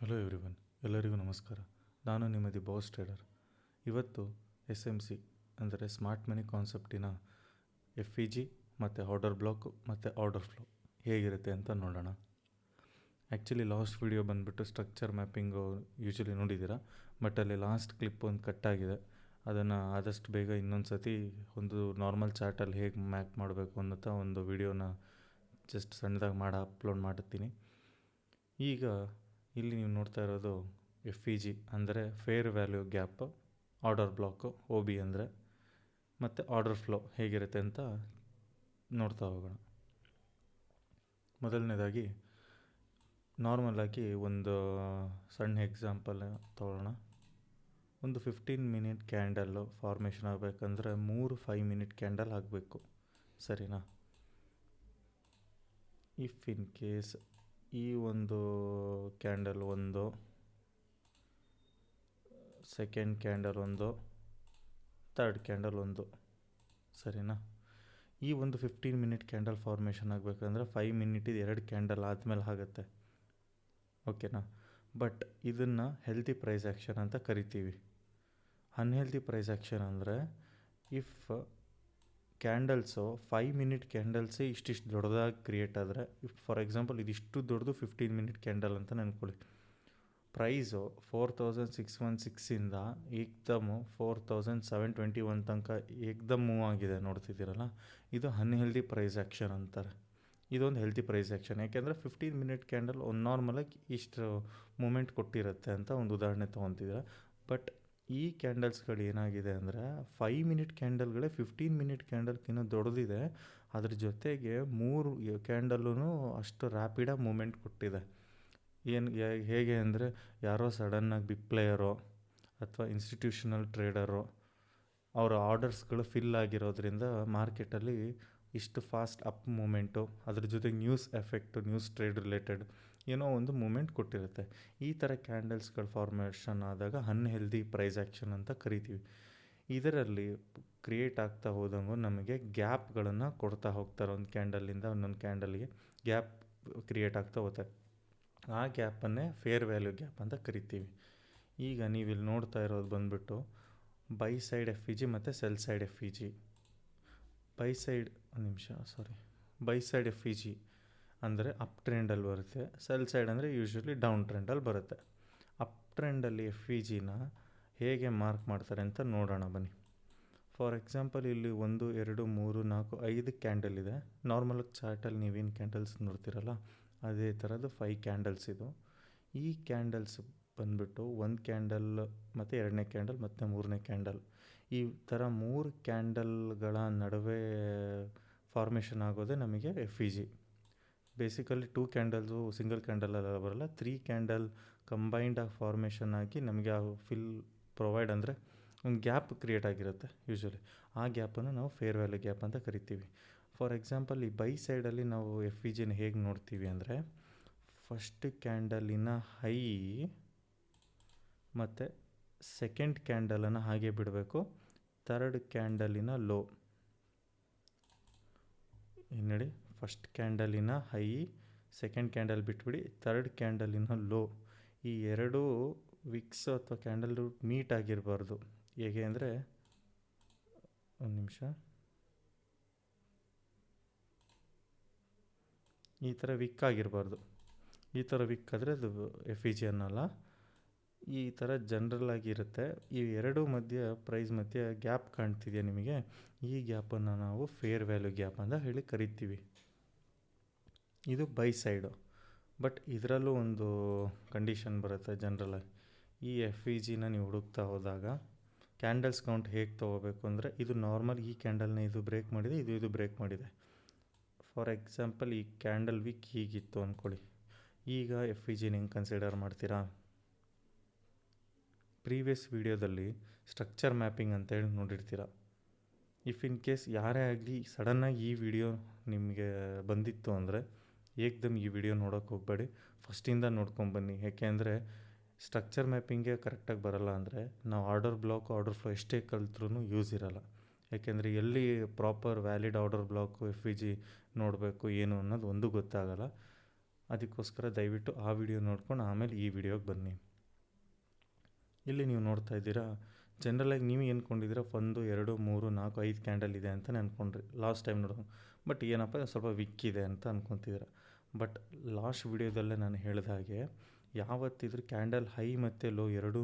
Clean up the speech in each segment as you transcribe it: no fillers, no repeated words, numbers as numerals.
Hello everyone, ಎಲ್ಲರಿಗೂ ನಮಸ್ಕಾರ. ನಾನು ನಿಮ್ಮ ದಿ ಬಾಸ್ ಟ್ರೇಡರ್. ಇವತ್ತು SMC ಅಂದರೆ ಸ್ಮಾರ್ಟ್ ಮನಿ ಕಾನ್ಸೆಪ್ಟಿನ FEG ಮತ್ತು ಆರ್ಡರ್ ಬ್ಲಾಕ್ ಮತ್ತು ಆರ್ಡರ್ ಫ್ಲೋ ಹೇಗಿರುತ್ತೆ ಅಂತ ನೋಡೋಣ. ಆ್ಯಕ್ಚುಲಿ ಲಾಸ್ಟ್ ವಿಡಿಯೋ ಬಂದುಬಿಟ್ಟು ಸ್ಟ್ರಕ್ಚರ್ ಮ್ಯಾಪಿಂಗು ಯೂಶ್ವಲಿ ನೋಡಿದ್ದೀರಾ, ಬಟ್ ಅಲ್ಲಿ ಲಾಸ್ಟ್ ಕ್ಲಿಪ್ ಒಂದು ಕಟ್ಟಾಗಿದೆ. ಅದನ್ನು ಆದಷ್ಟು ಬೇಗ ಇನ್ನೊಂದು ಸತಿ ಒಂದು ನಾರ್ಮಲ್ ಚಾರ್ಟಲ್ಲಿ ಹೇಗೆ ಮ್ಯಾಪ್ ಮಾಡಬೇಕು ಅನ್ನೋಂಥ ಒಂದು ವಿಡಿಯೋನ ಜಸ್ಟ್ ಸಣ್ಣದಾಗಿ ಅಪ್ಲೋಡ್ ಮಾಡುತ್ತೀನಿ. ಈಗ ಇಲ್ಲಿ ನೀವು ನೋಡ್ತಾ ಇರೋದು FEG ಅಂದರೆ fair value gap, order block OB ಅಂದರೆ, ಮತ್ತು ಆರ್ಡರ್ ಫ್ಲೋ ಹೇಗಿರುತ್ತೆ ಅಂತ ನೋಡ್ತಾ ಹೋಗೋಣ. ಮೊದಲನೇದಾಗಿ ನಾರ್ಮಲಾಗಿ ಒಂದು ಸಣ್ಣ ಎಕ್ಸಾಂಪಲ್ ತೊಗೊಳ್ಳೋಣ. ಒಂದು 15 ಮಿನಿಟ್ ಕ್ಯಾಂಡಲ್ಲು ಫಾರ್ಮೇಷನ್ ಆಗಬೇಕಂದ್ರೆ 5 ಮಿನಿಟ್ ಕ್ಯಾಂಡಲ್ ಆಗಬೇಕು, ಸರಿನಾ? ಇಫ್ ಇನ್ ಕೇಸ್ ಈ ಒಂದು ಕ್ಯಾಂಡಲ್ ಒಂದು, ಸೆಕೆಂಡ್ ಕ್ಯಾಂಡಲ್ ಒಂದು, ಥರ್ಡ್ ಕ್ಯಾಂಡಲ್ ಒಂದು, ಸರಿನಾ? ಈ ಒಂದು 15 ಮಿನಿಟ್ ಕ್ಯಾಂಡಲ್ ಫಾರ್ಮೇಷನ್ ಆಗಬೇಕಂದ್ರೆ 5 ಮಿನಿಟಿದು 2 ಕ್ಯಾಂಡಲ್ ಆದಮೇಲೆ ಆಗುತ್ತೆ, ಓಕೆನಾ? ಬಟ್ ಇದನ್ನು ಹೆಲ್ತಿ ಪ್ರೈಸ್ ಆ್ಯಕ್ಷನ್ ಅಂತ ಕರಿತೀವಿ. ಅನ್ಹೆಲ್ತಿ ಪ್ರೈಸ್ ಆ್ಯಕ್ಷನ್ ಅಂದರೆ ಇಫ್ ಕ್ಯಾಂಡಲ್ಸು 5 ಮಿನಿಟ್ ಕ್ಯಾಂಡಲ್ಸೇ ಇಷ್ಟಿಷ್ಟು ದೊಡ್ಡದಾಗಿ ಕ್ರಿಯೇಟ್ ಆದರೆ, ಇಫ್ ಫಾರ್ ಎಕ್ಸಾಂಪಲ್ ಇದಿಷ್ಟು ದೊಡ್ಡದು 15 ಮಿನಿಟ್ ಕ್ಯಾಂಡಲ್ ಅಂತ ನೆನ್ಕೊಳ್ಳಿ. ಪ್ರೈಸು 4616ಇಂದ ಏಕ್ದಮ್ 4721 ತನಕ ಏಕ್ದಮ್ ಮೂವ್ ಆಗಿದೆ, ನೋಡ್ತಿದ್ದೀರಲ್ಲ. ಇದು ಅನ್ಹೆಲ್ದಿ ಪ್ರೈಸ್ ಆ್ಯಕ್ಷನ್ ಅಂತಾರೆ. ಇದೊಂದು ಹೆಲ್ತಿ ಪ್ರೈಸ್ ಆ್ಯಕ್ಷನ್, ಯಾಕೆಂದರೆ 15 ಮಿನಿಟ್ ಕ್ಯಾಂಡಲ್ ಒಂದು ನಾರ್ಮಲಾಗಿ ಇಷ್ಟು ಮೂಮೆಂಟ್ ಕೊಟ್ಟಿರುತ್ತೆ ಅಂತ ಒಂದು ಉದಾಹರಣೆ ತೊಗೊತಿದ್ದೀರ. ಬಟ್ ಈ ಕ್ಯಾಂಡಲ್ಸ್ಗಳು ಏನಾಗಿದೆ ಅಂದರೆ 5 ಮಿನಿಟ್ ಕ್ಯಾಂಡಲ್ಗಳೇ 15 ಮಿನಿಟ್ ಕ್ಯಾಂಡಲ್ಗಿಂತ ದೊಡ್ಡದಿದೆ. ಅದ್ರ ಜೊತೆಗೆ 3 ಕ್ಯಾಂಡಲ್ಲೂ ಅಷ್ಟು ರ್ಯಾಪಿಡಾಗಿ ಮೂಮೆಂಟ್ ಕೊಟ್ಟಿದೆ. ಹೇಗೆ ಅಂದರೆ ಯಾರೋ ಸಡನ್ನಾಗಿ ಬಿಗ್ ಪ್ಲೇಯರೋ ಅಥವಾ ಇನ್ಸ್ಟಿಟ್ಯೂಷನಲ್ ಟ್ರೇಡರೋ ಅವರ ಆರ್ಡರ್ಸ್ಗಳು ಫಿಲ್ ಆಗಿರೋದ್ರಿಂದ ಮಾರ್ಕೆಟಲ್ಲಿ ಇಷ್ಟು ಫಾಸ್ಟ್ ಅಪ್ ಮೂಮೆಂಟು, ಅದ್ರ ಜೊತೆಗೆ news effect, news trade related ಏನೋ ಒಂದು ಮೂಮೆಂಟ್ ಕೊಟ್ಟಿರುತ್ತೆ. ಈ ಥರ ಕ್ಯಾಂಡಲ್ಸ್ಗಳು ಫಾರ್ಮೇಷನ್ ಆದಾಗ ಅನ್ಹೆಲ್ದಿ ಪ್ರೈಸ್ ಆ್ಯಕ್ಷನ್ ಅಂತ ಕರಿತೀವಿ. ಇದರಲ್ಲಿ ಕ್ರಿಯೇಟ್ ಆಗ್ತಾ ಹೋದಂಗೂ ನಮಗೆ ಗ್ಯಾಪ್ಗಳನ್ನು ಕೊಡ್ತಾ ಹೋಗ್ತಾರೆ. ಒಂದು ಕ್ಯಾಂಡಲಿಂದ ಒಂದೊಂದು ಕ್ಯಾಂಡಲ್ಗೆ ಗ್ಯಾಪ್ ಕ್ರಿಯೇಟ್ ಆಗ್ತಾ ಹೋಗುತ್ತೆ. ಆ ಗ್ಯಾಪನ್ನೇ ಫೇರ್ ವ್ಯಾಲ್ಯೂ ಗ್ಯಾಪ್ ಅಂತ ಕರಿತೀವಿ. ಈಗ ನೀವಿಲ್ಲಿ ನೋಡ್ತಾ ಇರೋದು ಬಂದುಬಿಟ್ಟು ಬೈ ಸೈಡ್ FEG ಮತ್ತು cell side FEG. By side FEG ಅಂದರೆ ಅಪ್ ಟ್ರೆಂಡಲ್ಲಿ ಬರುತ್ತೆ, ಸೆಲ್ ಸೈಡ್ ಅಂದರೆ ಯೂಶ್ವಲಿ ಡೌನ್ ಟ್ರೆಂಡಲ್ಲಿ ಬರುತ್ತೆ. ಅಪ್ ಟ್ರೆಂಡಲ್ಲಿ FEGನ ಹೇಗೆ ಮಾರ್ಕ್ ಮಾಡ್ತಾರೆ ಅಂತ ನೋಡೋಣ ಬನ್ನಿ. ಫಾರ್ ಎಕ್ಸಾಂಪಲ್ ಇಲ್ಲಿ 1 2 3 4 5 ಕ್ಯಾಂಡಲ್ ಇದೆ. ನಾರ್ಮಲಾಗಿ ಚಾರ್ಟಲ್ಲಿ ನೀವೇನು ಕ್ಯಾಂಡಲ್ಸ್ ನೋಡ್ತಿರಲ್ಲ ಅದೇ ಥರದ್ದು 5 ಕ್ಯಾಂಡಲ್ಸ್ ಇದು. ಈ ಕ್ಯಾಂಡಲ್ಸ್ ಬಂದುಬಿಟ್ಟು ಒಂದು ಕ್ಯಾಂಡಲ್ ಮತ್ತು 2ನೇ ಕ್ಯಾಂಡಲ್ ಮತ್ತು 3ನೇ ಕ್ಯಾಂಡಲ್, ಈ ಥರ 3 ಕ್ಯಾಂಡಲ್ಗಳ ನಡುವೆ ಫಾರ್ಮೇಷನ್ ಆಗೋದೇ ನಮಗೆ FEG. ಬೇಸಿಕಲಿ 2 ಕ್ಯಾಂಡಲ್ಸು ಸಿಂಗಲ್ ಕ್ಯಾಂಡಲೆಲ್ಲ ಬರೋಲ್ಲ, 3 ಕ್ಯಾಂಡಲ್ ಕಂಬೈಂಡಾಗಿ ಫಾರ್ಮೇಷನ್ ಆಗಿ ನಮಗೆ ಆ ಫಿಲ್ ಪ್ರೊವೈಡ್ ಅಂದರೆ ಒಂದು ಗ್ಯಾಪ್ ಕ್ರಿಯೇಟ್ ಆಗಿರುತ್ತೆ ಯೂಶ್ವಲಿ. ಆ ಗ್ಯಾಪನ್ನು ನಾವು ಫೇರ್ ವ್ಯಾಲ್ಯೂ ಗ್ಯಾಪ್ ಅಂತ ಕರಿತೀವಿ. ಫಾರ್ ಎಕ್ಸಾಂಪಲ್ ಈ ಬೈ ಸೈಡಲ್ಲಿ ನಾವು FEGನ ಹೇಗೆ ನೋಡ್ತೀವಿ ಅಂದರೆ ಫಸ್ಟ್ ಕ್ಯಾಂಡಲಿನ ಹೈ ಮತ್ತು ಸೆಕೆಂಡ್ ಕ್ಯಾಂಡಲನ್ನು ಹಾಗೆ ಬಿಡಬೇಕು, ಥರ್ಡ್ ಕ್ಯಾಂಡಲಿನ ಲೋ. ನೋಡಿ, ಫಸ್ಟ್ ಕ್ಯಾಂಡಲಿನ ಹೈ, ಸೆಕೆಂಡ್ ಕ್ಯಾಂಡಲ್ ಬಿಟ್ಬಿಡಿ, ಥರ್ಡ್ ಕ್ಯಾಂಡಲಿನ ಲೋ. ಈ ಎರಡೂ ವಿಕ್ಸ್ ಅಥವಾ ಕ್ಯಾಂಡಲ್ ಮೀಟ್ ಆಗಿರಬಾರ್ದು. ಹೇಗೆ ಅಂದರೆ ಒಂದು ನಿಮಿಷ, ಈ ಥರ ವಿಕ್ ಆಗಿರಬಾರ್ದು. ಈ ಥರ ವಿಕ್ ಆದರೆ ಅದು FEG ಅನ್ನಲ್ಲ. ಈ ಥರ ಜನರಲ್ ಆಗಿರುತ್ತೆ. ಈ ಎರಡೂ ಮಧ್ಯೆ ಪ್ರೈಸ್ ಮಧ್ಯೆ ಗ್ಯಾಪ್ ಕಾಣ್ತಿದೆಯಾ ನಿಮಗೆ? ಈ ಗ್ಯಾಪನ್ನು ನಾವು ಫೇರ್ ವ್ಯಾಲ್ಯೂ ಗ್ಯಾಪ್ ಅಂತ ಹೇಳಿ ಕರಿತೀವಿ. ಇದು ಬೈ ಸೈಡು. ಬಟ್ ಇದರಲ್ಲೂ ಒಂದು ಕಂಡೀಷನ್ ಬರುತ್ತೆ ಜನರಲಾಗಿ. ಈ FEGನ ನೀವು ಹುಡುಕ್ತಾ ಹೋದಾಗ ಕ್ಯಾಂಡಲ್ಸ್ ಕೌಂಟ್ ಹೇಗೆ ತೊಗೋಬೇಕು ಅಂದರೆ, ಇದು ನಾರ್ಮಲ್ ಈ ಕ್ಯಾಂಡಲ್ನ ಇದು ಬ್ರೇಕ್ ಮಾಡಿದೆ, ಇದು ಬ್ರೇಕ್ ಮಾಡಿದೆ. ಫಾರ್ ಎಕ್ಸಾಂಪಲ್ ಈ ಕ್ಯಾಂಡಲ್ ವಿಕ್ ಹೀಗಿತ್ತು ಅಂದ್ಕೊಳ್ಳಿ. ಈಗ FEGನ ಹೆಂಗೆ ಕನ್ಸಿಡರ್ ಮಾಡ್ತೀರಾ? ಪ್ರೀವಿಯಸ್ ವಿಡಿಯೋದಲ್ಲಿ ಸ್ಟ್ರಕ್ಚರ್ ಮ್ಯಾಪಿಂಗ್ ಅಂತೇಳಿ ನೋಡಿರ್ತೀರ. ಇಫ್ ಇನ್ ಕೇಸ್ ಯಾರೇ ಆಗಲಿ ಸಡನ್ನಾಗಿ ಈ ವಿಡಿಯೋ ನಿಮಗೆ ಬಂದಿತ್ತು ಅಂದರೆ ಏಕ್ದಮ್ ಈ ವಿಡಿಯೋ ನೋಡೋಕ್ಕೆ ಹೋಗಬೇಡಿ, ಫಸ್ಟಿಂದ ನೋಡ್ಕೊಂಬನ್ನಿ. ಯಾಕೆಂದರೆ ಸ್ಟ್ರಕ್ಚರ್ ಮ್ಯಾಪಿಂಗೇ ಕರೆಕ್ಟಾಗಿ ಬರೋಲ್ಲ ಅಂದರೆ ನಾವು ಆರ್ಡರ್ ಬ್ಲಾಕ್, ಆರ್ಡರ್ ಫ್ಲೋ ಎಷ್ಟೇ ಕಲ್ತ್ರೂ ಯೂಸ್ ಇರೋಲ್ಲ. ಯಾಕೆಂದರೆ ಎಲ್ಲಿ proper valid order block FEG ನೋಡಬೇಕು ಏನು ಅನ್ನೋದು ಒಂದು ಗೊತ್ತಾಗಲ್ಲ. ಅದಕ್ಕೋಸ್ಕರ ದಯವಿಟ್ಟು ಆ ವಿಡಿಯೋ ನೋಡ್ಕೊಂಡು ಆಮೇಲೆ ಈ ವಿಡಿಯೋಗೆ ಬನ್ನಿ. ಇಲ್ಲಿ ನೀವು ನೋಡ್ತಾ ಇದ್ದೀರಾ, ಜನರಲಾಗಿ ನೀವು ಅಂದ್ಕೊಂಡಿದ್ದೀರಾ 1 2 3 4 5 ಕ್ಯಾಂಡಲ್ ಇದೆ ಅಂತ ಅಂದ್ಕೊಂಡ್ರಿ ಲಾಸ್ಟ್ ಟೈಮ್ ನೋಡೋ. ಬಟ್ ಏನಪ್ಪ ಸ್ವಲ್ಪ ವಿಕ್ ಇದೆ ಅಂತ ಅಂದ್ಕೊತಿದ್ದೀರ. ಬಟ್ ಲಾಸ್ಟ್ ವಿಡಿಯೋದಲ್ಲೇ ನಾನು ಹೇಳಿದ ಹಾಗೆ ಯಾವತ್ತಿದ್ರೂ ಕ್ಯಾಂಡಲ್ ಹೈ ಮತ್ತು ಲೋ ಎರಡೂ